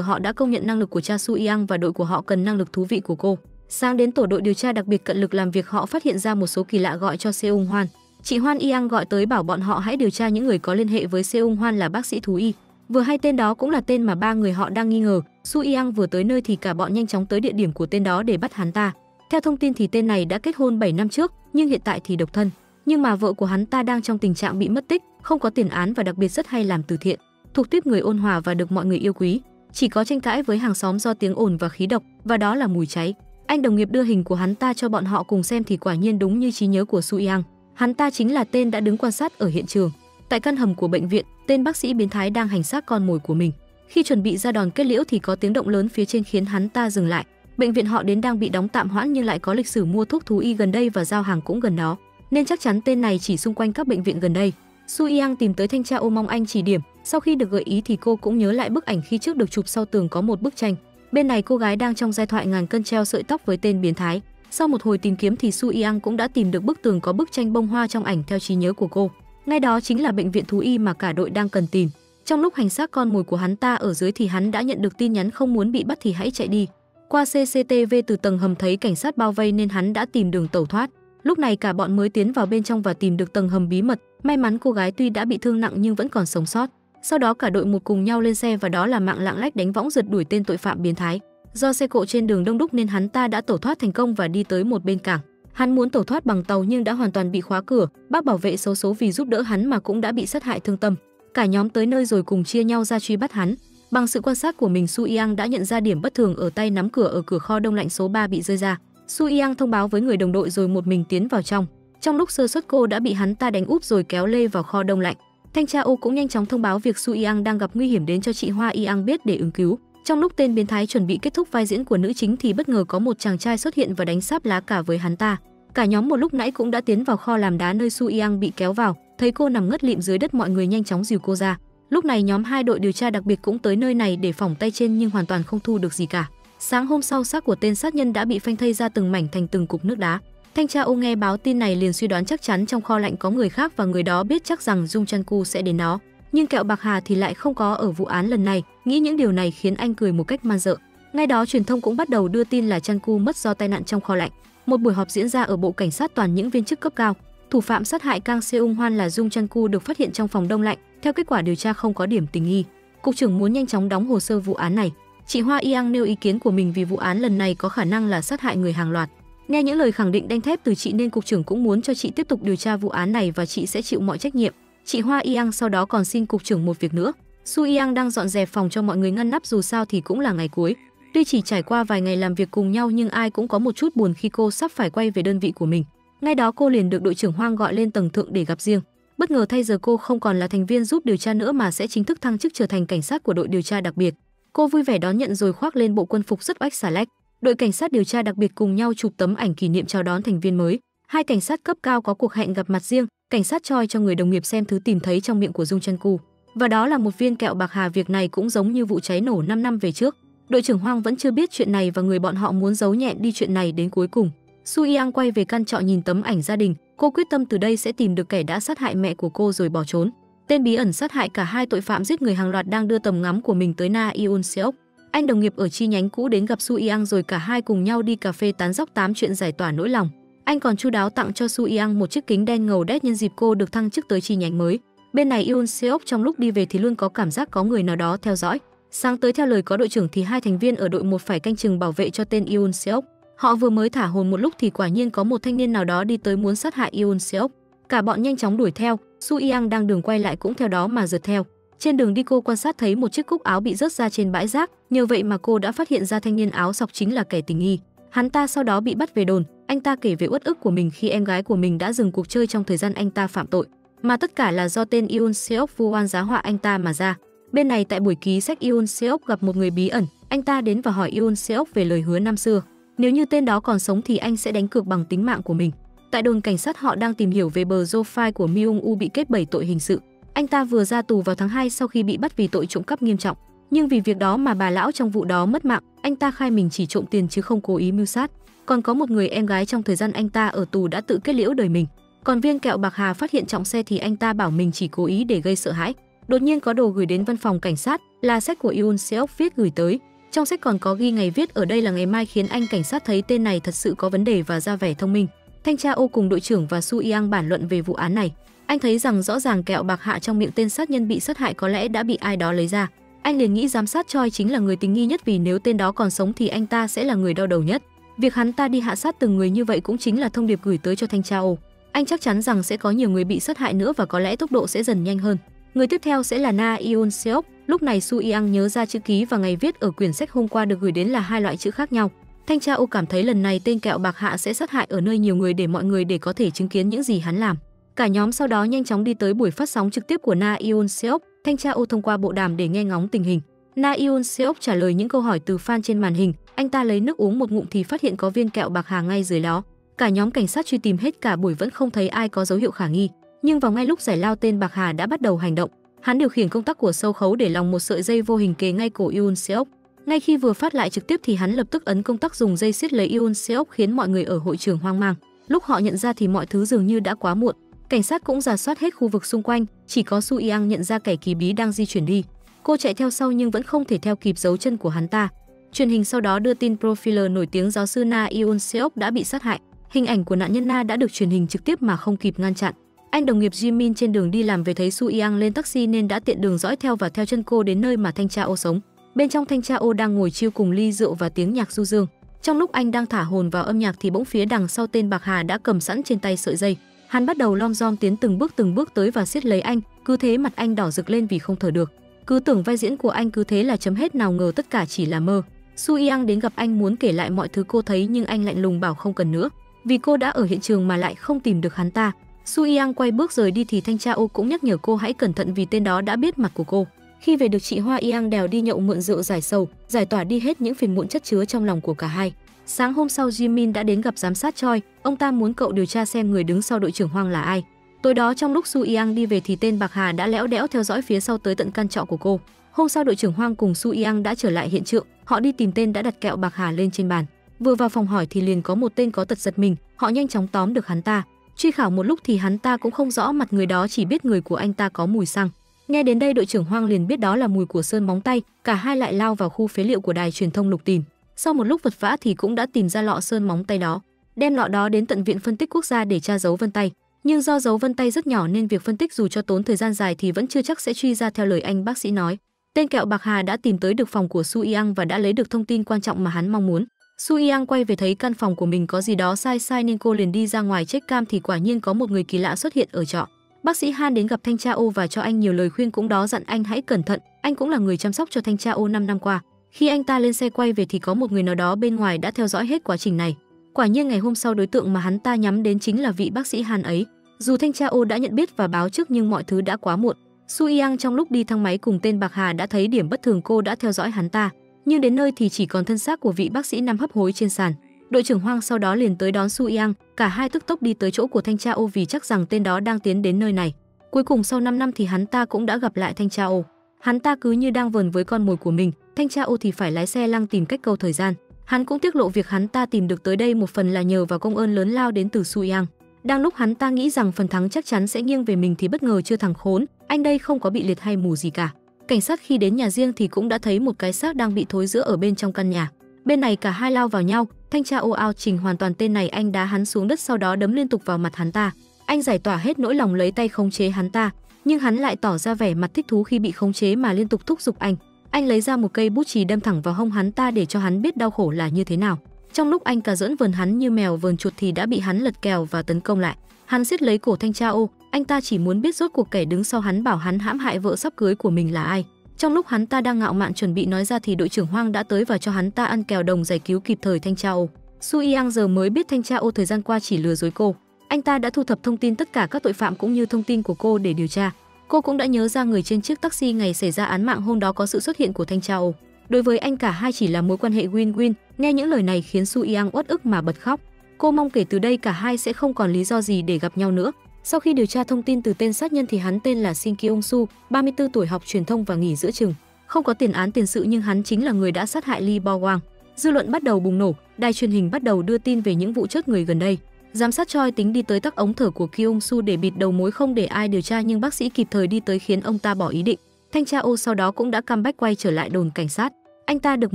họ đã công nhận năng lực của cha Su Yang và đội của họ cần năng lực thú vị của cô. Sáng đến tổ đội điều tra đặc biệt cận lực làm việc, họ phát hiện ra một số kỳ lạ gọi cho Seung Hoan. Chị Hoan Yang gọi tới bảo bọn họ hãy điều tra những người có liên hệ với Seung Hoan là bác sĩ thú y. Vừa hay tên đó cũng là tên mà ba người họ đang nghi ngờ. Su Yang vừa tới nơi thì cả bọn nhanh chóng tới địa điểm của tên đó để bắt hắn ta. Theo thông tin thì tên này đã kết hôn 7 năm trước nhưng hiện tại thì độc thân. Nhưng mà vợ của hắn ta đang trong tình trạng bị mất tích, không có tiền án và đặc biệt rất hay làm từ thiện. Thuộc tuýp người ôn hòa và được mọi người yêu quý. Chỉ có tranh cãi với hàng xóm do tiếng ồn và khí độc, và đó là mùi cháy. Anh đồng nghiệp đưa hình của hắn ta cho bọn họ cùng xem thì quả nhiên đúng như trí nhớ của Su Yang. Hắn ta chính là tên đã đứng quan sát ở hiện trường. Tại căn hầm của bệnh viện, tên bác sĩ biến thái đang hành xác con mồi của mình. Khi chuẩn bị ra đòn kết liễu thì có tiếng động lớn phía trên khiến hắn ta dừng lại. Bệnh viện họ đến đang bị đóng tạm hoãn nhưng lại có lịch sử mua thuốc thú y gần đây và giao hàng cũng gần đó, nên chắc chắn tên này chỉ xung quanh các bệnh viện gần đây. Su Yang tìm tới thanh tra Ô mong anh chỉ điểm. Sau khi được gợi ý thì cô cũng nhớ lại bức ảnh khi trước được chụp sau tường có một bức tranh. Bên này cô gái đang trong giai thoại ngàn cân treo sợi tóc với tên biến thái. Sau một hồi tìm kiếm thì Su Yang cũng đã tìm được bức tường có bức tranh bông hoa trong ảnh theo trí nhớ của cô. Ngay đó chính là bệnh viện thú y mà cả đội đang cần tìm. Trong lúc hành xác con mồi của hắn ta ở dưới thì hắn đã nhận được tin nhắn không muốn bị bắt thì hãy chạy đi. Qua CCTV từ tầng hầm thấy cảnh sát bao vây nên hắn đã tìm đường tẩu thoát. Lúc này cả bọn mới tiến vào bên trong và tìm được tầng hầm bí mật. May mắn cô gái tuy đã bị thương nặng nhưng vẫn còn sống sót. Sau đó cả đội một cùng nhau lên xe và đó là mạng lạng lách đánh võng rượt đuổi tên tội phạm biến thái. Do xe cộ trên đường đông đúc nên hắn ta đã tẩu thoát thành công và đi tới một bên cảng. Hắn muốn tẩu thoát bằng tàu nhưng đã hoàn toàn bị khóa cửa. Bác bảo vệ xấu số vì giúp đỡ hắn mà cũng đã bị sát hại thương tâm. Cả nhóm tới nơi rồi cùng chia nhau ra truy bắt hắn. Bằng sự quan sát của mình, Su Yang đã nhận ra điểm bất thường ở tay nắm cửa ở cửa kho đông lạnh số 3 bị rơi ra. Su Yang thông báo với người đồng đội rồi một mình tiến vào trong. Trong lúc sơ suất cô đã bị hắn ta đánh úp rồi kéo lê vào kho đông lạnh. Thanh tra Ô cũng nhanh chóng thông báo việc Su Yang đang gặp nguy hiểm đến cho chị Hoa Yang biết để ứng cứu. Trong lúc tên biến thái chuẩn bị kết thúc vai diễn của nữ chính thì bất ngờ có một chàng trai xuất hiện và đánh sáp lá cả với hắn ta. Cả nhóm một lúc nãy cũng đã tiến vào kho làm đá nơi Su Yang bị kéo vào, thấy cô nằm ngất lịm dưới đất mọi người nhanh chóng dìu cô ra. Lúc này nhóm 2 đội điều tra đặc biệt cũng tới nơi này để phỏng tay trên nhưng hoàn toàn không thu được gì cả. Sáng hôm sau xác của tên sát nhân đã bị phanh thây ra từng mảnh thành từng cục nước đá. Thanh tra Ô nghe báo tin này liền suy đoán chắc chắn trong kho lạnh có người khác và người đó biết chắc rằng Dung Chan-ku sẽ đến đó. Nhưng kẹo bạc hà thì lại không có ở vụ án lần này, nghĩ những điều này khiến anh cười một cách man dợ. Ngay đó truyền thông cũng bắt đầu đưa tin là Chan-ku mất do tai nạn trong kho lạnh. Một buổi họp diễn ra ở bộ cảnh sát toàn những viên chức cấp cao. Thủ phạm sát hại Kang Seung-hwan là Dung Chan-ku được phát hiện trong phòng đông lạnh. Theo kết quả điều tra không có điểm tình nghi. Cục trưởng muốn nhanh chóng đóng hồ sơ vụ án này. Chị Hoa Yang nêu ý kiến của mình vì vụ án lần này có khả năng là sát hại người hàng loạt. Nghe những lời khẳng định đanh thép từ chị nên cục trưởng cũng muốn cho chị tiếp tục điều tra vụ án này và chị sẽ chịu mọi trách nhiệm. Chị Hoa Yang sau đó còn xin cục trưởng một việc nữa. Su Yang đang dọn dẹp phòng cho mọi người ngăn nắp dù sao thì cũng là ngày cuối. Tuy chỉ trải qua vài ngày làm việc cùng nhau nhưng ai cũng có một chút buồn khi cô sắp phải quay về đơn vị của mình. Ngay đó cô liền được đội trưởng Hoang gọi lên tầng thượng để gặp riêng. Bất ngờ thay giờ cô không còn là thành viên giúp điều tra nữa mà sẽ chính thức thăng chức trở thành cảnh sát của đội điều tra đặc biệt. Cô vui vẻ đón nhận rồi khoác lên bộ quân phục rất oách xà lách. Đội cảnh sát điều tra đặc biệt cùng nhau chụp tấm ảnh kỷ niệm chào đón thành viên mới. Hai cảnh sát cấp cao có cuộc hẹn gặp mặt riêng, cảnh sát choi cho người đồng nghiệp xem thứ tìm thấy trong miệng của Dung Chan-ku. Và đó là một viên kẹo bạc hà. Việc này cũng giống như vụ cháy nổ 5 năm về trước. Đội trưởng Hoang vẫn chưa biết chuyện này và người bọn họ muốn giấu nhẹm đi chuyện này đến cuối cùng. Su Yang quay về căn trọ nhìn tấm ảnh gia đình, cô quyết tâm từ đây sẽ tìm được kẻ đã sát hại mẹ của cô rồi bỏ trốn. Tên bí ẩn sát hại cả hai tội phạm giết người hàng loạt đang đưa tầm ngắm của mình tới Na Eun Seok. Anh đồng nghiệp ở chi nhánh cũ đến gặp Su Yang rồi cả hai cùng nhau đi cà phê tán dóc tám chuyện giải tỏa nỗi lòng. Anh còn chu đáo tặng cho Su Yang một chiếc kính đen ngầu đét nhân dịp cô được thăng chức tới chi nhánh mới. Bên này Eun Seok trong lúc đi về thì luôn có cảm giác có người nào đó theo dõi. Sáng tới theo lời có đội trưởng thì hai thành viên ở đội 1 phải canh chừng bảo vệ cho tên Eun Seok. Họ vừa mới thả hồn một lúc thì quả nhiên có một thanh niên nào đó đi tới muốn sát hại Eun Seok. Cả bọn nhanh chóng đuổi theo, Su Yang đang đường quay lại cũng theo đó mà rượt theo. Trên đường đi cô quan sát thấy một chiếc cúc áo bị rớt ra trên bãi rác, nhờ vậy mà cô đã phát hiện ra thanh niên áo sọc chính là kẻ tình nghi. Hắn ta sau đó bị bắt về đồn, anh ta kể về uất ức của mình khi em gái của mình đã dừng cuộc chơi trong thời gian anh ta phạm tội, mà tất cả là do tên Eun Seok vu oan giá họa anh ta mà ra. Bên này tại buổi ký sách Eun Seok gặp một người bí ẩn, anh ta đến và hỏi Eun Seok về lời hứa năm xưa. Nếu như tên đó còn sống thì anh sẽ đánh cược bằng tính mạng của mình. Tại đồn cảnh sát họ đang tìm hiểu về bờ profile của Myung U bị kết 7 tội hình sự. Anh ta vừa ra tù vào tháng 2 sau khi bị bắt vì tội trộm cắp nghiêm trọng. Nhưng vì việc đó mà bà lão trong vụ đó mất mạng, anh ta khai mình chỉ trộm tiền chứ không cố ý mưu sát. Còn có một người em gái trong thời gian anh ta ở tù đã tự kết liễu đời mình. Còn viên kẹo bạc hà phát hiện trọng xe thì anh ta bảo mình chỉ cố ý để gây sợ hãi. Đột nhiên có đồ gửi đến văn phòng cảnh sát, là sách của Eun Seok viết gửi tới. Trong sách còn có ghi ngày viết ở đây là ngày mai khiến anh cảnh sát thấy tên này thật sự có vấn đề và ra vẻ thông minh. Thanh tra Ô cùng đội trưởng và Su Yang bàn luận về vụ án này. Anh thấy rằng rõ ràng kẹo bạc hạ trong miệng tên sát nhân bị sát hại có lẽ đã bị ai đó lấy ra. Anh liền nghĩ giám sát Choi chính là người tình nghi nhất vì nếu tên đó còn sống thì anh ta sẽ là người đau đầu nhất. Việc hắn ta đi hạ sát từng người như vậy cũng chính là thông điệp gửi tới cho thanh tra Ô. Anh chắc chắn rằng sẽ có nhiều người bị sát hại nữa và có lẽ tốc độ sẽ dần nhanh hơn. Người tiếp theo sẽ là Na Eun Seok. Lúc này Su Yang nhớ ra chữ ký và ngày viết ở quyển sách hôm qua được gửi đến là hai loại chữ khác nhau. Thanh tra Ô cảm thấy lần này tên kẹo bạc hạ sẽ sát hại ở nơi nhiều người để mọi người để có thể chứng kiến những gì hắn làm. Cả nhóm sau đó nhanh chóng đi tới buổi phát sóng trực tiếp của Na Eun Seok. Thanh tra Ô thông qua bộ đàm để nghe ngóng tình hình. Na Yoon Seok trả lời những câu hỏi từ fan trên màn hình. Anh ta lấy nước uống một ngụm thì phát hiện có viên kẹo bạc hà ngay dưới đó. Cả nhóm cảnh sát truy tìm hết cả buổi vẫn không thấy ai có dấu hiệu khả nghi. Nhưng vào ngay lúc giải lao, tên bạc hà đã bắt đầu hành động. Hắn điều khiển công tắc của sâu khấu để lòng một sợi dây vô hình kề ngay cổ Yoon Seok. Ngay khi vừa phát lại trực tiếp thì hắn lập tức ấn công tắc dùng dây siết lấy Yoon Seok, khiến mọi người ở hội trường hoang mang. Lúc họ nhận ra thì mọi thứ dường như đã quá muộn. Cảnh sát cũng rà soát hết khu vực xung quanh, chỉ có Su Yang nhận ra kẻ kỳ bí đang di chuyển đi. Cô chạy theo sau nhưng vẫn không thể theo kịp dấu chân của hắn ta. Truyền hình sau đó đưa tin profiler nổi tiếng giáo sư Na Yoon Seok đã bị sát hại. Hình ảnh của nạn nhân Na đã được truyền hình trực tiếp mà không kịp ngăn chặn. Anh đồng nghiệp Jimin trên đường đi làm về thấy Su Yang lên taxi nên đã tiện đường dõi theo và theo chân cô đến nơi mà Thanh Cha Oh sống. Bên trong, Thanh Cha Oh đang ngồi chill cùng ly rượu và tiếng nhạc du dương. Trong lúc anh đang thả hồn vào âm nhạc thì bỗng phía đằng sau tên bạc hà đã cầm sẵn trên tay sợi dây. Hắn bắt đầu lom rom tiến từng bước tới và siết lấy anh, cứ thế mặt anh đỏ rực lên vì không thở được. Cứ tưởng vai diễn của anh cứ thế là chấm hết, nào ngờ tất cả chỉ là mơ. Su Yang đến gặp anh muốn kể lại mọi thứ cô thấy nhưng anh lạnh lùng bảo không cần nữa, vì cô đã ở hiện trường mà lại không tìm được hắn ta. Su Yang quay bước rời đi thì Thanh Cha Oh cũng nhắc nhở cô hãy cẩn thận vì tên đó đã biết mặt của cô. Khi về được chị Hoa Yang đèo đi nhậu mượn rượu giải sầu, giải tỏa đi hết những phiền muộn chất chứa trong lòng của cả hai. Sáng hôm sau, Jimin đã đến gặp giám sát Choi, ông ta muốn cậu điều tra xem người đứng sau đội trưởng Hoang là ai. Tối đó trong lúc Su Yang đi về thì tên bạc hà đã lẽo đẽo theo dõi phía sau tới tận căn trọ của cô. Hôm sau đội trưởng Hoang cùng Su Yang đã trở lại hiện trường, họ đi tìm tên đã đặt kẹo bạc hà lên trên bàn. Vừa vào phòng hỏi thì liền có một tên có tật giật mình, họ nhanh chóng tóm được hắn ta. Truy khảo một lúc thì hắn ta cũng không rõ mặt người đó, chỉ biết người của anh ta có mùi xăng. Nghe đến đây đội trưởng Hoang liền biết đó là mùi của sơn móng tay, cả hai lại lao vào khu phế liệu của đài truyền thông lục tìm. Sau một lúc vật vã thì cũng đã tìm ra lọ sơn móng tay đó, đem lọ đó đến tận viện phân tích quốc gia để tra dấu vân tay. Nhưng do dấu vân tay rất nhỏ nên việc phân tích dù cho tốn thời gian dài thì vẫn chưa chắc sẽ truy ra theo lời anh bác sĩ nói. Tên kẹo bạc hà đã tìm tới được phòng của Su Yang và đã lấy được thông tin quan trọng mà hắn mong muốn. Su Yang quay về thấy căn phòng của mình có gì đó sai nên cô liền đi ra ngoài check cam thì quả nhiên có một người kỳ lạ xuất hiện ở trọ. Bác sĩ Han đến gặp Thanh Cha Oh và cho anh nhiều lời khuyên, cũng đó dặn anh hãy cẩn thận, anh cũng là người chăm sóc cho Thanh Cha Oh 5 năm qua. Khi anh ta lên xe quay về thì có một người nào đó bên ngoài đã theo dõi hết quá trình này. Quả nhiên ngày hôm sau đối tượng mà hắn ta nhắm đến chính là vị bác sĩ Han ấy. Dù Thanh Cha Oh đã nhận biết và báo trước nhưng mọi thứ đã quá muộn. Su Yang trong lúc đi thang máy cùng tên bạc hà đã thấy điểm bất thường, cô đã theo dõi hắn ta, nhưng đến nơi thì chỉ còn thân xác của vị bác sĩ nằm hấp hối trên sàn. Đội trưởng Hoang sau đó liền tới đón Su Yang, cả hai tức tốc đi tới chỗ của Thanh Cha Oh vì chắc rằng tên đó đang tiến đến nơi này. Cuối cùng sau 5 năm thì hắn ta cũng đã gặp lại Thanh Cha Oh. Hắn ta cứ như đang vờn với con mồi của mình, Thanh Cha Oh thì phải lái xe lăng tìm cách câu thời gian. Hắn cũng tiết lộ việc hắn ta tìm được tới đây một phần là nhờ vào công ơn lớn lao đến từ Su Yang. Đang lúc hắn ta nghĩ rằng phần thắng chắc chắn sẽ nghiêng về mình thì bất ngờ chưa thằng khốn, anh đây không có bị liệt hay mù gì cả. Cảnh sát khi đến nhà riêng thì cũng đã thấy một cái xác đang bị thối rữa ở bên trong căn nhà. Bên này cả hai lao vào nhau, Thanh Cha Oh ao trình hoàn toàn tên này, anh đá hắn xuống đất sau đó đấm liên tục vào mặt hắn ta. Anh giải tỏa hết nỗi lòng lấy tay khống chế hắn ta, nhưng hắn lại tỏ ra vẻ mặt thích thú khi bị khống chế mà liên tục thúc giục anh. Anh lấy ra một cây bút chì đâm thẳng vào hông hắn ta để cho hắn biết đau khổ là như thế nào. Trong lúc anh cà giỡn vờn hắn như mèo vờn chuột thì đã bị hắn lật kèo và tấn công lại. Hắn siết lấy cổ Thanh Cha Oh, anh ta chỉ muốn biết rốt cuộc kẻ đứng sau hắn bảo hắn hãm hại vợ sắp cưới của mình là ai. Trong lúc hắn ta đang ngạo mạn chuẩn bị nói ra thì đội trưởng Hoang đã tới và cho hắn ta ăn kèo đồng giải cứu kịp thời Thanh Cha Oh. Su Yang giờ mới biết Thanh Cha Oh thời gian qua chỉ lừa dối cô. Anh ta đã thu thập thông tin tất cả các tội phạm cũng như thông tin của cô để điều tra. Cô cũng đã nhớ ra người trên chiếc taxi ngày xảy ra án mạng hôm đó có sự xuất hiện của Thanh Cha Oh. Đối với anh cả hai chỉ là mối quan hệ win-win. Nghe những lời này khiến Su Yang uất ức mà bật khóc. Cô mong kể từ đây cả hai sẽ không còn lý do gì để gặp nhau nữa. Sau khi điều tra thông tin từ tên sát nhân thì hắn tên là Shin Kyung-su, 34 tuổi, học truyền thông và nghỉ giữa chừng. Không có tiền án tiền sự nhưng hắn chính là người đã sát hại Lee Bo-wang. Dư luận bắt đầu bùng nổ, đài truyền hình bắt đầu đưa tin về những vụ chớt người gần đây. Giám sát Choi tính đi tới tắc ống thở của Kyung-su để bịt đầu mối không để ai điều tra nhưng bác sĩ kịp thời đi tới khiến ông ta bỏ ý định. Thanh Cha Oh sau đó cũng đã comeback quay trở lại đồn cảnh sát. Anh ta được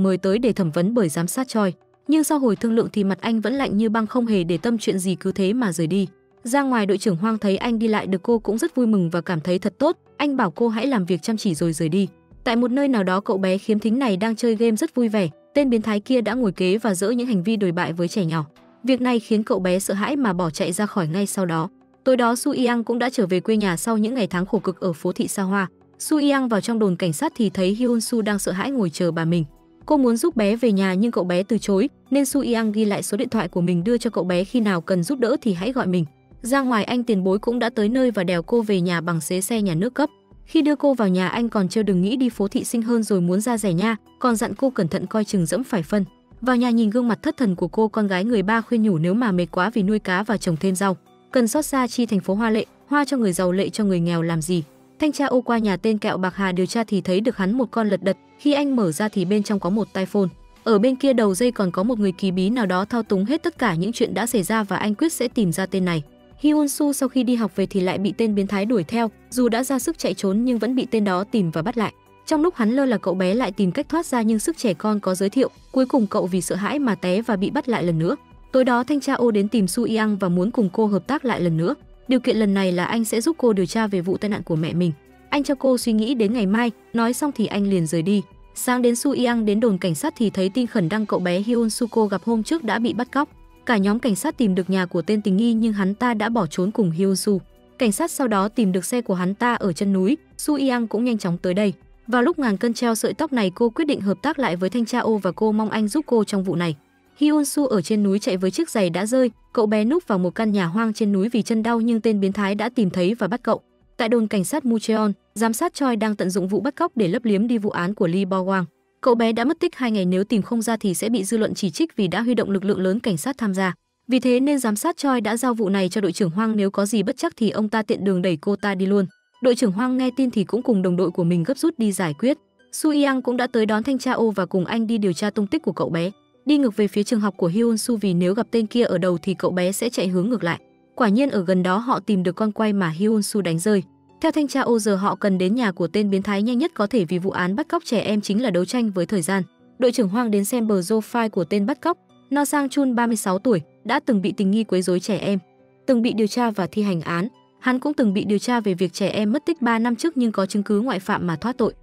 mời tới để thẩm vấn bởi giám sát Choi, nhưng sau hồi thương lượng thì mặt anh vẫn lạnh như băng, không hề để tâm chuyện gì, cứ thế mà rời đi. Ra ngoài, đội trưởng Hoang thấy anh đi lại được cô cũng rất vui mừng và cảm thấy thật tốt. Anh bảo cô hãy làm việc chăm chỉ rồi rời đi. Tại một nơi nào đó, cậu bé khiếm thính này đang chơi game rất vui vẻ. Tên biến thái kia đã ngồi kế và dỡ những hành vi đồi bại với trẻ nhỏ. Việc này khiến cậu bé sợ hãi mà bỏ chạy ra khỏi ngay sau đó. Tối đó Su Yang cũng đã trở về quê nhà sau những ngày tháng khổ cực ở phố thị xa hoa. Su Yang vào trong đồn cảnh sát thì thấy Hyun Su đang sợ hãi ngồi chờ bà mình. Cô muốn giúp bé về nhà nhưng cậu bé từ chối, nên Su Yang ghi lại số điện thoại của mình đưa cho cậu bé, khi nào cần giúp đỡ thì hãy gọi mình. Ra ngoài, anh tiền bối cũng đã tới nơi và đèo cô về nhà bằng xế xe nhà nước cấp. Khi đưa cô vào nhà anh còn trêu đừng nghĩ đi phố thị xinh hơn rồi muốn ra rẻ nha, còn dặn cô cẩn thận coi chừng dẫm phải phân. Vào nhà nhìn gương mặt thất thần của cô, con gái người ba khuyên nhủ nếu mà mệt quá vì nuôi cá và trồng thêm rau, cần xót xa chi thành phố hoa lệ, hoa cho người giàu lệ cho người nghèo làm gì. Thanh tra ô qua nhà tên Kẹo Bạc Hà điều tra thì thấy được hắn một con lật đật, khi anh mở ra thì bên trong có một tai phone. Ở bên kia đầu dây còn có một người kỳ bí nào đó thao túng hết tất cả những chuyện đã xảy ra và anh quyết sẽ tìm ra tên này. Hyun Soo sau khi đi học về thì lại bị tên biến thái đuổi theo, dù đã ra sức chạy trốn nhưng vẫn bị tên đó tìm và bắt lại. Trong lúc hắn lơ là cậu bé lại tìm cách thoát ra nhưng sức trẻ con có giới thiệu, cuối cùng cậu vì sợ hãi mà té và bị bắt lại lần nữa. Tối đó thanh tra ô đến tìm Su Yang và muốn cùng cô hợp tác lại lần nữa. Điều kiện lần này là anh sẽ giúp cô điều tra về vụ tai nạn của mẹ mình. Anh cho cô suy nghĩ đến ngày mai, nói xong thì anh liền rời đi. Sáng đến Su Yang đến đồn cảnh sát thì thấy tin khẩn đăng cậu bé Hyun Soo cô gặp hôm trước đã bị bắt cóc. Cả nhóm cảnh sát tìm được nhà của tên tình nghi nhưng hắn ta đã bỏ trốn cùng Hyun Soo. Cảnh sát sau đó tìm được xe của hắn ta ở chân núi, Su Yang cũng nhanh chóng tới đây. Vào lúc ngàn cân treo sợi tóc này, cô quyết định hợp tác lại với thanh tra ô và cô mong anh giúp cô trong vụ này. Hyun Soo ở trên núi chạy với chiếc giày đã rơi, cậu bé núp vào một căn nhà hoang trên núi vì chân đau nhưng tên biến thái đã tìm thấy và bắt cậu. Tại đồn cảnh sát Mucheon, giám sát Choi đang tận dụng vụ bắt cóc để lấp liếm đi vụ án của Lee Bo Wang. Cậu bé đã mất tích 2 ngày, nếu tìm không ra thì sẽ bị dư luận chỉ trích vì đã huy động lực lượng lớn cảnh sát tham gia. Vì thế nên giám sát Choi đã giao vụ này cho đội trưởng Hoang, nếu có gì bất trắc thì ông ta tiện đường đẩy cô ta đi luôn. Đội trưởng Hoang nghe tin thì cũng cùng đồng đội của mình gấp rút đi giải quyết. Su Yang cũng đã tới đón thanh tra ô và cùng anh đi điều tra tung tích của cậu bé. Đi ngược về phía trường học của Hyun Soo vì nếu gặp tên kia ở đầu thì cậu bé sẽ chạy hướng ngược lại. Quả nhiên ở gần đó họ tìm được con quay mà Hyun Soo đánh rơi. Theo thanh tra ô giờ họ cần đến nhà của tên biến thái nhanh nhất có thể vì vụ án bắt cóc trẻ em chính là đấu tranh với thời gian. Đội trưởng Hoang đến xem profile của tên bắt cóc. No Sang Chun 36 tuổi, đã từng bị tình nghi quấy rối trẻ em, từng bị điều tra và thi hành án. Hắn cũng từng bị điều tra về việc trẻ em mất tích 3 năm trước nhưng có chứng cứ ngoại phạm mà thoát tội.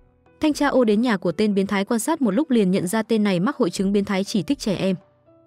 Thanh tra ô đến nhà của tên biến thái quan sát một lúc liền nhận ra tên này mắc hội chứng biến thái chỉ thích trẻ em.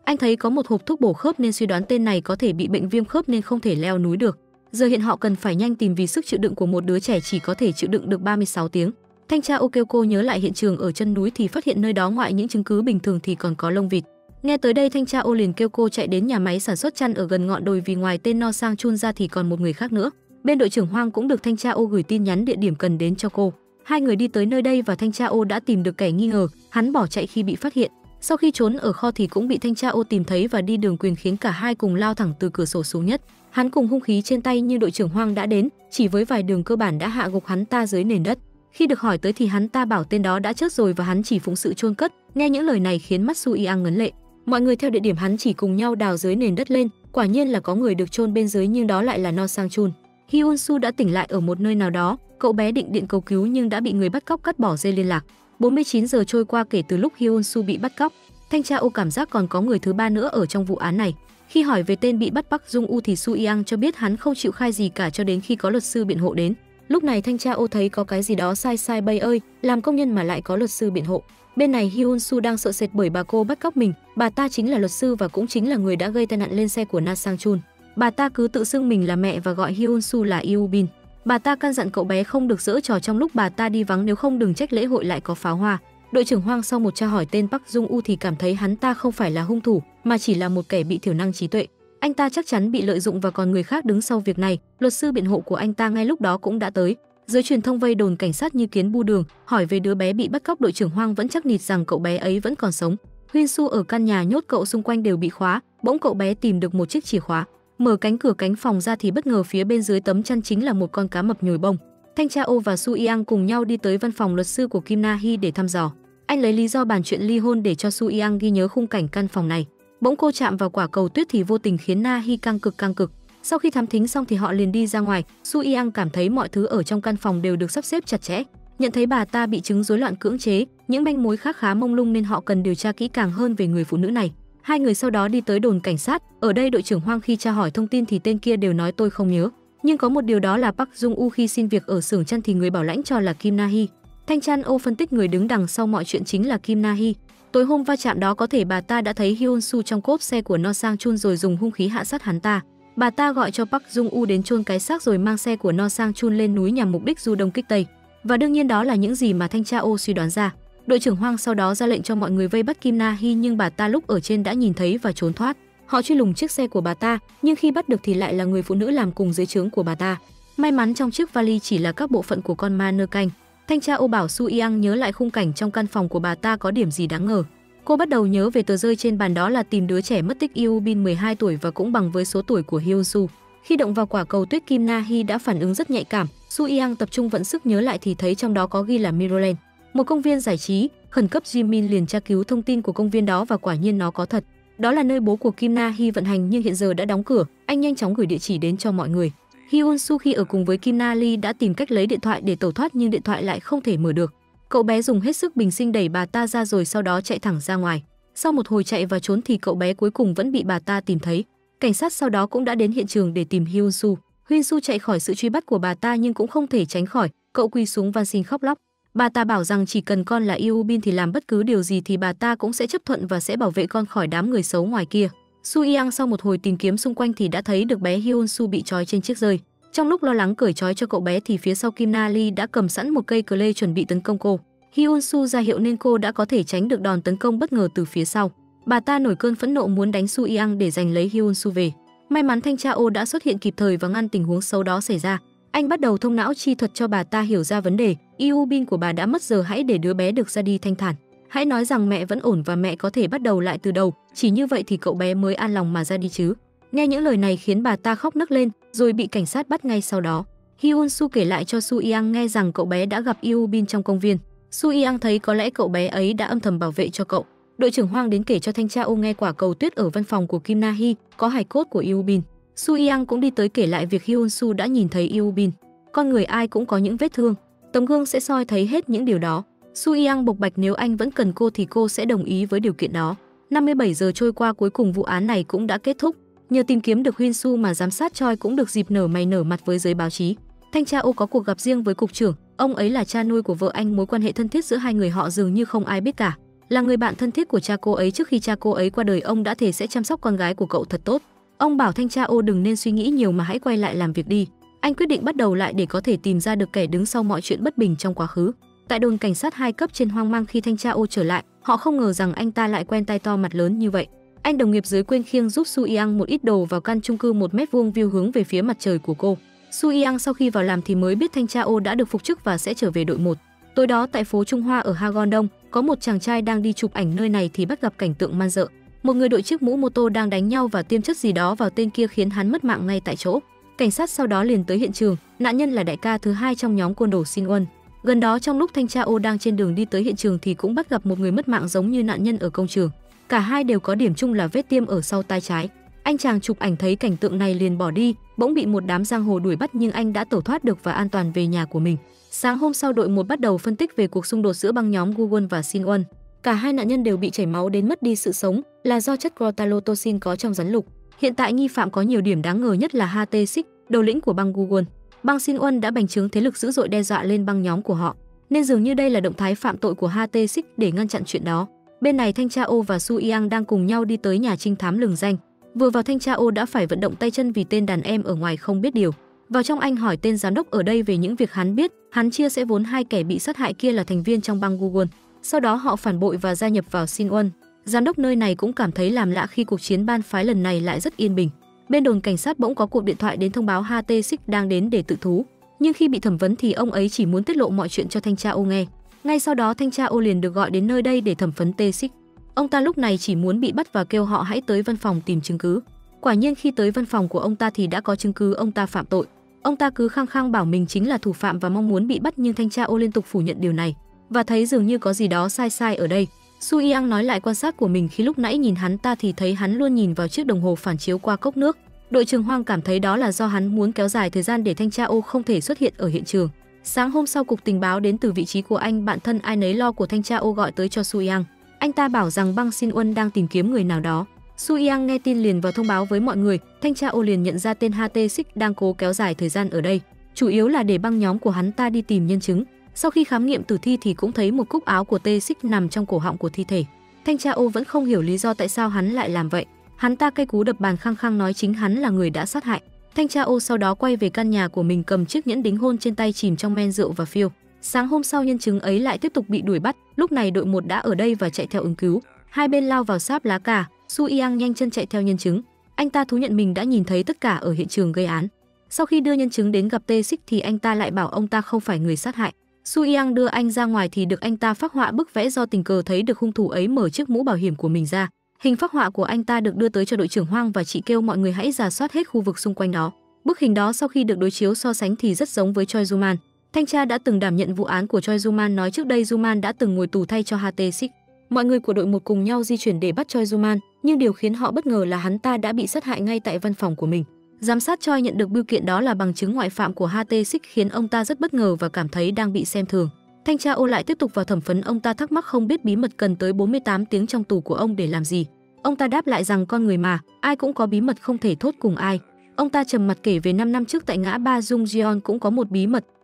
Anh thấy có một hộp thuốc bổ khớp nên suy đoán tên này có thể bị bệnh viêm khớp nên không thể leo núi được. Giờ hiện họ cần phải nhanh tìm vì sức chịu đựng của một đứa trẻ chỉ có thể chịu đựng được 36 tiếng. Thanh tra ô kêu cô nhớ lại hiện trường ở chân núi thì phát hiện nơi đó ngoại những chứng cứ bình thường thì còn có lông vịt. Nghe tới đây thanh tra ô liền kêu cô chạy đến nhà máy sản xuất chăn ở gần ngọn đồi vì ngoài tên No Sang Chun ra thì còn một người khác nữa. Bên đội trưởng Hoang cũng được thanh tra ô gửi tin nhắn địa điểm cần đến cho cô. Hai người đi tới nơi đây và thanh tra ô đã tìm được kẻ nghi ngờ, hắn bỏ chạy khi bị phát hiện. Sau khi trốn ở kho thì cũng bị thanh tra ô tìm thấy và đi đường quyền khiến cả hai cùng lao thẳng từ cửa sổ xuống nhất. Hắn cùng hung khí trên tay nhưng đội trưởng Hoang đã đến, chỉ với vài đường cơ bản đã hạ gục hắn ta dưới nền đất. Khi được hỏi tới thì hắn ta bảo tên đó đã chết rồi và hắn chỉ phụng sự chôn cất. Nghe những lời này khiến mắt Su Yang ngấn lệ. Mọi người theo địa điểm hắn chỉ cùng nhau đào dưới nền đất lên, quả nhiên là có người được chôn bên dưới nhưng đó lại là No Sang Chun. Hyun Soo đã tỉnh lại ở một nơi nào đó, cậu bé định điện cầu cứu nhưng đã bị người bắt cóc cắt bỏ dây liên lạc. 49 giờ trôi qua kể từ lúc Hyun Soo bị bắt cóc. Thanh tra ô cảm giác còn có người thứ ba nữa ở trong vụ án này. Khi hỏi về tên bị bắt Park Jung U thì Su Yang cho biết hắn không chịu khai gì cả cho đến khi có luật sư biện hộ đến. Lúc này thanh tra ô thấy có cái gì đó sai sai bay ơi, làm công nhân mà lại có luật sư biện hộ. Bên này Hyun Soo đang sợ sệt bởi bà cô bắt cóc mình, bà ta chính là luật sư và cũng chính là người đã gây tai nạn lên xe của Na Sang Chun. Bà ta cứ tự xưng mình là mẹ và gọi Hyun Soo là Yoo Bin. Bà ta căn dặn cậu bé không được giở trò trong lúc bà ta đi vắng, nếu không đừng trách lễ hội lại có pháo hoa. Đội trưởng Hoang sau một tra hỏi tên Park Jung U thì cảm thấy hắn ta không phải là hung thủ mà chỉ là một kẻ bị thiểu năng trí tuệ. Anh ta chắc chắn bị lợi dụng và còn người khác đứng sau việc này. Luật sư biện hộ của anh ta ngay lúc đó cũng đã tới. Giới truyền thông vây đồn cảnh sát như kiến bu đường, hỏi về đứa bé bị bắt cóc. Đội trưởng Hoang vẫn chắc nịch rằng cậu bé ấy vẫn còn sống. Hyun Soo ở căn nhà nhốt cậu xung quanh đều bị khóa, bỗng cậu bé tìm được một chiếc chìa khóa. Mở cánh cửa cánh phòng ra thì bất ngờ phía bên dưới tấm chăn chính là một con cá mập nhồi bông. Thanh tra ô và Su Yang cùng nhau đi tới văn phòng luật sư của Kim Na Hee để thăm dò. Anh lấy lý do bàn chuyện ly hôn để cho Su Yang ghi nhớ khung cảnh căn phòng này. Bỗng cô chạm vào quả cầu tuyết thì vô tình khiến Na Hee căng cực. Sau khi thám thính xong thì họ liền đi ra ngoài. Su Yang cảm thấy mọi thứ ở trong căn phòng đều được sắp xếp chặt chẽ. Nhận thấy bà ta bị chứng rối loạn cưỡng chế, những manh mối khác khá mông lung nên họ cần điều tra kỹ càng hơn về người phụ nữ này. Hai người sau đó đi tới đồn cảnh sát. Ở đây đội trưởng Hoang khi tra hỏi thông tin thì tên kia đều nói tôi không nhớ. Nhưng có một điều đó là Park Jung U khi xin việc ở xưởng chăn thì người bảo lãnh cho là Kim Na Hee. Thanh tra ô phân tích người đứng đằng sau mọi chuyện chính là Kim Na Hee. Tối hôm va chạm đó có thể bà ta đã thấy Hyun Soo trong cốp xe của No Sang Chun rồi dùng hung khí hạ sát hắn ta. Bà ta gọi cho Park Jung U đến chôn cái xác rồi mang xe của No Sang Chun lên núi nhằm mục đích du đông kích tây. Và đương nhiên đó là những gì mà thanh tra ô suy đoán ra. Đội trưởng Hoang sau đó ra lệnh cho mọi người vây bắt Kim Na Hee nhưng bà ta lúc ở trên đã nhìn thấy và trốn thoát. Họ truy lùng chiếc xe của bà ta, nhưng khi bắt được thì lại là người phụ nữ làm cùng dưới trướng của bà ta. May mắn trong chiếc vali chỉ là các bộ phận của con ma nơ canh. Thanh tra Ô bảo Su Yang nhớ lại khung cảnh trong căn phòng của bà ta có điểm gì đáng ngờ. Cô bắt đầu nhớ về tờ rơi trên bàn, đó là tìm đứa trẻ mất tích Yoo Bin 12 tuổi và cũng bằng với số tuổi của Hyun Soo. Khi động vào quả cầu tuyết, Kim Na Hee đã phản ứng rất nhạy cảm. Su Yang tập trung vận sức nhớ lại thì thấy trong đó có ghi là Mirrorland, một công viên giải trí. Khẩn cấp Jimin liền tra cứu thông tin của công viên đó và quả nhiên nó có thật. Đó là nơi bố của Kim Na Hee vận hành nhưng hiện giờ đã đóng cửa. Anh nhanh chóng gửi địa chỉ đến cho mọi người. Hyun Soo khi ở cùng với Kim Na Lee đã tìm cách lấy điện thoại để tẩu thoát nhưng điện thoại lại không thể mở được. Cậu bé dùng hết sức bình sinh đẩy bà ta ra rồi sau đó chạy thẳng ra ngoài. Sau một hồi chạy và trốn thì cậu bé cuối cùng vẫn bị bà ta tìm thấy. Cảnh sát sau đó cũng đã đến hiện trường để tìm Hyun Soo. Hyun Soo chạy khỏi sự truy bắt của bà ta nhưng cũng không thể tránh khỏi. Cậu quỳ xuống van xin khóc lóc. Bà ta bảo rằng chỉ cần con là Yoo Bin thì làm bất cứ điều gì thì bà ta cũng sẽ chấp thuận và sẽ bảo vệ con khỏi đám người xấu ngoài kia. Su Yang sau một hồi tìm kiếm xung quanh thì đã thấy được bé Hyun Soo bị trói trên chiếc rơi. Trong lúc lo lắng cởi trói cho cậu bé thì phía sau Kim Na Lee đã cầm sẵn một cây cờ lê chuẩn bị tấn công cô. Hyun Soo ra hiệu nên cô đã có thể tránh được đòn tấn công bất ngờ từ phía sau. Bà ta nổi cơn phẫn nộ muốn đánh Su Yang để giành lấy Hyun Soo về. May mắn thanh tra Ô đã xuất hiện kịp thời và ngăn tình huống xấu đó xảy ra. Anh bắt đầu thông não chi thuật cho bà ta hiểu ra vấn đề. Yoo Bin của bà đã mất, giờ hãy để đứa bé được ra đi thanh thản. Hãy nói rằng mẹ vẫn ổn và mẹ có thể bắt đầu lại từ đầu, chỉ như vậy thì cậu bé mới an lòng mà ra đi chứ. Nghe những lời này khiến bà ta khóc nấc lên, rồi bị cảnh sát bắt ngay sau đó. Hyun Soo kể lại cho Su Yang nghe rằng cậu bé đã gặp Yoo Bin trong công viên. Su Yang thấy có lẽ cậu bé ấy đã âm thầm bảo vệ cho cậu. Đội trưởng Hoang đến kể cho thanh tra Ô nghe quả cầu tuyết ở văn phòng của Kim Na Hee có hài cốt của Yoo Bin. Su Yang cũng đi tới kể lại việc Hyun Soo đã nhìn thấy Yoo Bin. Con người ai cũng có những vết thương, tấm gương sẽ soi thấy hết những điều đó. Su Yang bộc bạch nếu anh vẫn cần cô thì cô sẽ đồng ý với điều kiện đó. 57 giờ trôi qua, cuối cùng vụ án này cũng đã kết thúc. Nhờ tìm kiếm được Hyun Soo mà giám sát Choi cũng được dịp nở mày nở mặt với giới báo chí. Thanh tra Ô có cuộc gặp riêng với cục trưởng, ông ấy là cha nuôi của vợ anh, mối quan hệ thân thiết giữa hai người họ dường như không ai biết cả. Là người bạn thân thiết của cha cô ấy, trước khi cha cô ấy qua đời ông đã thề sẽ chăm sóc con gái của cậu thật tốt. Ông bảo thanh tra Ô đừng nên suy nghĩ nhiều mà hãy quay lại làm việc đi. Anh quyết định bắt đầu lại để có thể tìm ra được kẻ đứng sau mọi chuyện bất bình trong quá khứ. Tại đồn cảnh sát 2 cấp trên hoang mang khi thanh tra Ô trở lại, họ không ngờ rằng anh ta lại quen tay to mặt lớn như vậy. Anh đồng nghiệp dưới quên khiêng giúp Su Yang một ít đồ vào căn chung cư 1 mét vuông view hướng về phía mặt trời của cô. Su Yang sau khi vào làm thì mới biết thanh tra Ô đã được phục chức và sẽ trở về đội 1. Tối đó tại phố Trung Hoa ở Hagondong, có một chàng trai đang đi chụp ảnh nơi này thì bắt gặp cảnh tượng man dợ. Một người đội chiếc mũ mô tô đang đánh nhau và tiêm chất gì đó vào tên kia khiến hắn mất mạng ngay tại chỗ. Cảnh sát sau đó liền tới hiện trường, nạn nhân là đại ca thứ hai trong nhóm côn đồ Shin-won. Gần đó trong lúc thanh tra Ô đang trên đường đi tới hiện trường thì cũng bắt gặp một người mất mạng giống như nạn nhân ở công trường. Cả hai đều có điểm chung là vết tiêm ở sau tai trái. Anh chàng chụp ảnh thấy cảnh tượng này liền bỏ đi, bỗng bị một đám giang hồ đuổi bắt nhưng anh đã tẩu thoát được và an toàn về nhà của mình. Sáng hôm sau đội 1 bắt đầu phân tích về cuộc xung đột giữa băng nhóm Gu-won và Shin-won. Cả hai nạn nhân đều bị chảy máu đến mất đi sự sống là do chất clotalotoxin có trong rắn lục. Hiện tại nghi phạm có nhiều điểm đáng ngờ nhất là HT-Sik, đầu lĩnh của băng Gu-won. Băng Shin-won đã bành trướng thế lực dữ dội đe dọa lên băng nhóm của họ, nên dường như đây là động thái phạm tội của HT-Sik để ngăn chặn chuyện đó. Bên này thanh tra Ô và Su Yang đang cùng nhau đi tới nhà trinh thám lừng danh. Vừa vào thanh tra Ô đã phải vận động tay chân vì tên đàn em ở ngoài không biết điều. Vào trong anh hỏi tên giám đốc ở đây về những việc hắn biết, hắn chia sẻ vốn hai kẻ bị sát hại kia là thành viên trong băng Gu-won. Sau đó họ phản bội và gia nhập vào Shin-won. Giám đốc nơi này cũng cảm thấy làm lạ khi cuộc chiến ban phái lần này lại rất yên bình. Bên đồn cảnh sát bỗng có cuộc điện thoại đến thông báo HT-Sik đang đến để tự thú. Nhưng khi bị thẩm vấn thì ông ấy chỉ muốn tiết lộ mọi chuyện cho thanh tra Ô nghe. Ngay sau đó thanh tra Ô liền được gọi đến nơi đây để thẩm vấn T-Sik. Ông ta lúc này chỉ muốn bị bắt và kêu họ hãy tới văn phòng tìm chứng cứ. Quả nhiên khi tới văn phòng của ông ta thì đã có chứng cứ ông ta phạm tội. Ông ta cứ khăng khăng bảo mình chính là thủ phạm và mong muốn bị bắt nhưng thanh tra Ô liên tục phủ nhận điều này và thấy dường như có gì đó sai sai ở đây. Su Yang nói lại quan sát của mình khi lúc nãy nhìn hắn ta thì thấy hắn luôn nhìn vào chiếc đồng hồ phản chiếu qua cốc nước. Đội trưởng Hoang cảm thấy đó là do hắn muốn kéo dài thời gian để thanh tra Ô không thể xuất hiện ở hiện trường. Sáng hôm sau cục tình báo đến từ vị trí của anh bạn thân ai nấy lo của thanh tra Ô gọi tới cho Su Yang. Anh ta bảo rằng băng Shin-won đang tìm kiếm người nào đó. Su Yang nghe tin liền vào thông báo với mọi người. Thanh tra Ô liền nhận ra tên HT-Sik đang cố kéo dài thời gian ở đây, chủ yếu là để băng nhóm của hắn ta đi tìm nhân chứng. Sau khi khám nghiệm tử thi thì cũng thấy một cúc áo của T-Sik nằm trong cổ họng của thi thể. Thanh tra Ô vẫn không hiểu lý do tại sao hắn lại làm vậy. Hắn ta cây cú đập bàn khăng khăng nói chính hắn là người đã sát hại. Thanh tra Ô sau đó quay về căn nhà của mình cầm chiếc nhẫn đính hôn trên tay chìm trong men rượu và phiêu. Sáng hôm sau nhân chứng ấy lại tiếp tục bị đuổi bắt. Lúc này đội 1 đã ở đây và chạy theo ứng cứu. Hai bên lao vào sáp lá cà. Su Yang nhanh chân chạy theo nhân chứng. Anh ta thú nhận mình đã nhìn thấy tất cả ở hiện trường gây án. Sau khi đưa nhân chứng đến gặp Tae-sik thì anh ta lại bảo ông ta không phải người sát hại. Su Yang đưa anh ra ngoài thì được anh ta phác họa bức vẽ do tình cờ thấy được hung thủ ấy mở chiếc mũ bảo hiểm của mình ra. Hình phác họa của anh ta được đưa tới cho đội trưởng Hoang và chị kêu mọi người hãy rà soát hết khu vực xung quanh đó. Bức hình đó sau khi được đối chiếu so sánh thì rất giống với Choi Ju-man. Thanh tra đã từng đảm nhận vụ án của Choi Ju-man nói trước đây Ju-man đã từng ngồi tù thay cho Ha Tae-sik. Mọi người của đội 1 cùng nhau di chuyển để bắt Choi Ju-man, nhưng điều khiến họ bất ngờ là hắn ta đã bị sát hại ngay tại văn phòng của mình. Giám sát Choi nhận được bưu kiện đó là bằng chứng ngoại phạm của Ha Tae-sik khiến ông ta rất bất ngờ và cảm thấy đang bị xem thường. Thanh tra Ô lại tiếp tục vào thẩm vấn ông ta, thắc mắc không biết bí mật cần tới 48 tiếng trong tù của ông để làm gì. Ông ta đáp lại rằng con người mà, ai cũng có bí mật không thể thốt cùng ai. Ông ta trầm mặt kể về 5 năm trước tại ngã ba Jungjeon cũng có một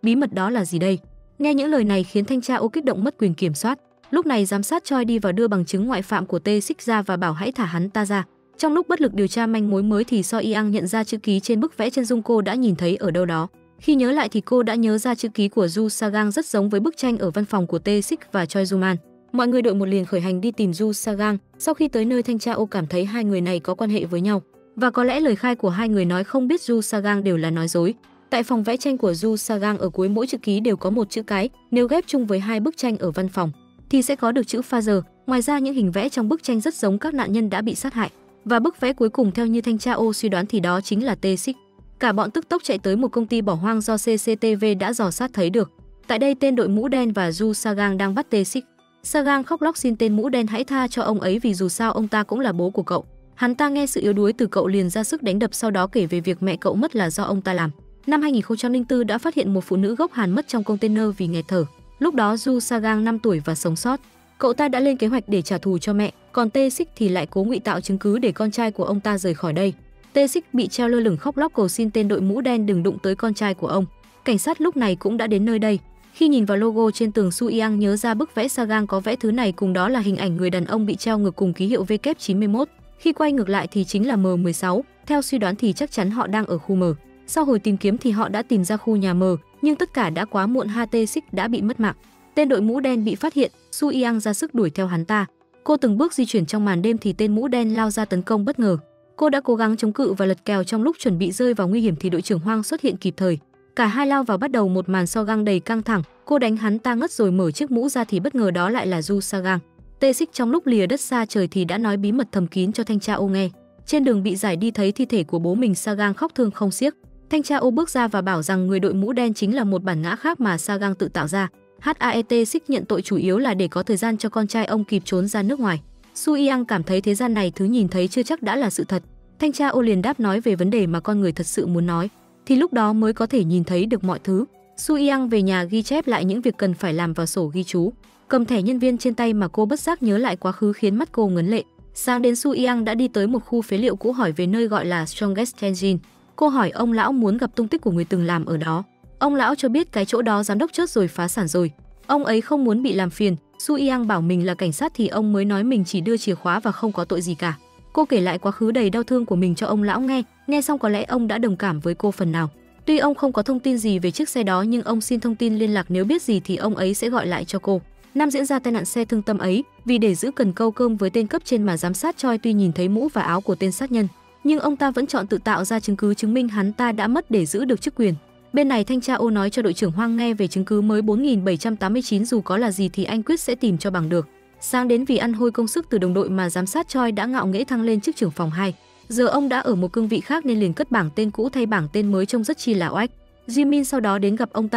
bí mật đó là gì đây? Nghe những lời này khiến thanh tra Ô kích động mất quyền kiểm soát. Lúc này giám sát Choi đi vào đưa bằng chứng ngoại phạm của Tae-sik ra và bảo hãy thả hắn ta ra. Trong lúc bất lực điều tra manh mối mới thì So Yang nhận ra chữ ký trên bức vẽ chân dung cô đã nhìn thấy ở đâu đó. Khi nhớ lại thì cô đã nhớ ra chữ ký của Ju Sagang rất giống với bức tranh ở văn phòng của Tae-sik và Choi Ju-man. Mọi người đội 1 liền khởi hành đi tìm Ju Sagang. Sau khi tới nơi, thanh tra Ô cảm thấy hai người này có quan hệ với nhau. Và có lẽ lời khai của hai người nói không biết Ju Sagang đều là nói dối. Tại phòng vẽ tranh của Ju Sagang, ở cuối mỗi chữ ký đều có một chữ cái, nếu ghép chung với hai bức tranh ở văn phòng thì sẽ có được chữ Father. Ngoài ra những hình vẽ trong bức tranh rất giống các nạn nhân đã bị sát hại. Và bức vẽ cuối cùng theo như thanh tra Ô suy đoán thì đó chính là Tae-sik. Cả bọn tức tốc chạy tới một công ty bỏ hoang do CCTV đã dò sát thấy được. Tại đây tên đội mũ đen và Ju Sagang đang bắt Tae-sik. Sagang khóc lóc xin tên mũ đen hãy tha cho ông ấy vì dù sao ông ta cũng là bố của cậu. Hắn ta nghe sự yếu đuối từ cậu liền ra sức đánh đập, sau đó kể về việc mẹ cậu mất là do ông ta làm. Năm 2004 đã phát hiện một phụ nữ gốc Hàn mất trong container vì nghẹt thở. Lúc đó Ju Sagang 5 tuổi và sống sót. Cậu ta đã lên kế hoạch để trả thù cho mẹ, còn Tae-sik thì lại cố ngụy tạo chứng cứ để con trai của ông ta rời khỏi đây. Tae-sik bị treo lơ lửng khóc lóc cầu xin tên đội mũ đen đừng đụng tới con trai của ông. Cảnh sát lúc này cũng đã đến nơi đây. Khi nhìn vào logo trên tường, Su Yang nhớ ra bức vẽ Sagang có vẽ thứ này, cùng đó là hình ảnh người đàn ông bị treo ngược cùng ký hiệu W91. Khi quay ngược lại thì chính là M16, theo suy đoán thì chắc chắn họ đang ở khu M. Sau hồi tìm kiếm thì họ đã tìm ra khu nhà M, nhưng tất cả đã quá muộn, Ha Tae-sik đã bị mất mạng. Tên đội mũ đen bị phát hiện, Su Yang ra sức đuổi theo hắn ta. Cô từng bước di chuyển trong màn đêm thì tên mũ đen lao ra tấn công bất ngờ. Cô đã cố gắng chống cự và lật kèo, trong lúc chuẩn bị rơi vào nguy hiểm thì đội trưởng Hoang xuất hiện kịp thời. Cả hai lao vào bắt đầu một màn so găng đầy căng thẳng. Cô đánh hắn ta ngất rồi mở chiếc mũ ra thì bất ngờ đó lại là Ju Sagang. Tae-sik trong lúc lìa đất xa trời thì đã nói bí mật thầm kín cho thanh tra Ô nghe. Trên đường bị giải đi thấy thi thể của bố mình, Sagang khóc thương không xiết. Thanh tra Ô bước ra và bảo rằng người đội mũ đen chính là một bản ngã khác mà Sagang tự tạo ra. Tae-sik nhận tội chủ yếu là để có thời gian cho con trai ông kịp trốn ra nước ngoài. Su Yang cảm thấy thế gian này thứ nhìn thấy chưa chắc đã là sự thật. Thanh tra Ô liền đáp nói về vấn đề mà con người thật sự muốn nói, thì lúc đó mới có thể nhìn thấy được mọi thứ. Su Yang về nhà ghi chép lại những việc cần phải làm vào sổ ghi chú. Cầm thẻ nhân viên trên tay mà cô bất giác nhớ lại quá khứ khiến mắt cô ngấn lệ. Sáng đến, Su Yang đã đi tới một khu phế liệu cũ hỏi về nơi gọi là Strongest Engine. Cô hỏi ông lão muốn gặp tung tích của người từng làm ở đó. Ông lão cho biết cái chỗ đó giám đốc chốt rồi phá sản rồi. Ông ấy không muốn bị làm phiền. Su Yang bảo mình là cảnh sát thì ông mới nói mình chỉ đưa chìa khóa và không có tội gì cả. Cô kể lại quá khứ đầy đau thương của mình cho ông lão nghe. Nghe xong có lẽ ông đã đồng cảm với cô phần nào. Tuy ông không có thông tin gì về chiếc xe đó nhưng ông xin thông tin liên lạc, nếu biết gì thì ông ấy sẽ gọi lại cho cô. Năm diễn ra tai nạn xe thương tâm ấy, vì để giữ cần câu cơm với tên cấp trên mà giám sát Choi tuy nhìn thấy mũ và áo của tên sát nhân, nhưng ông ta vẫn chọn tự tạo ra chứng cứ chứng minh hắn ta đã mất để giữ được chức quyền. Bên này thanh tra Ô nói cho đội trưởng Hoang nghe về chứng cứ mới 4789, dù có là gì thì anh quyết sẽ tìm cho bằng được. Sáng đến, vì ăn hôi công sức từ đồng đội mà giám sát Choi đã ngạo nghễ thăng lên chức trưởng phòng 2. Giờ ông đã ở một cương vị khác nên liền cất bảng tên cũ thay bảng tên mới trông rất chi là oách. Jimin sau đó đến gặp ông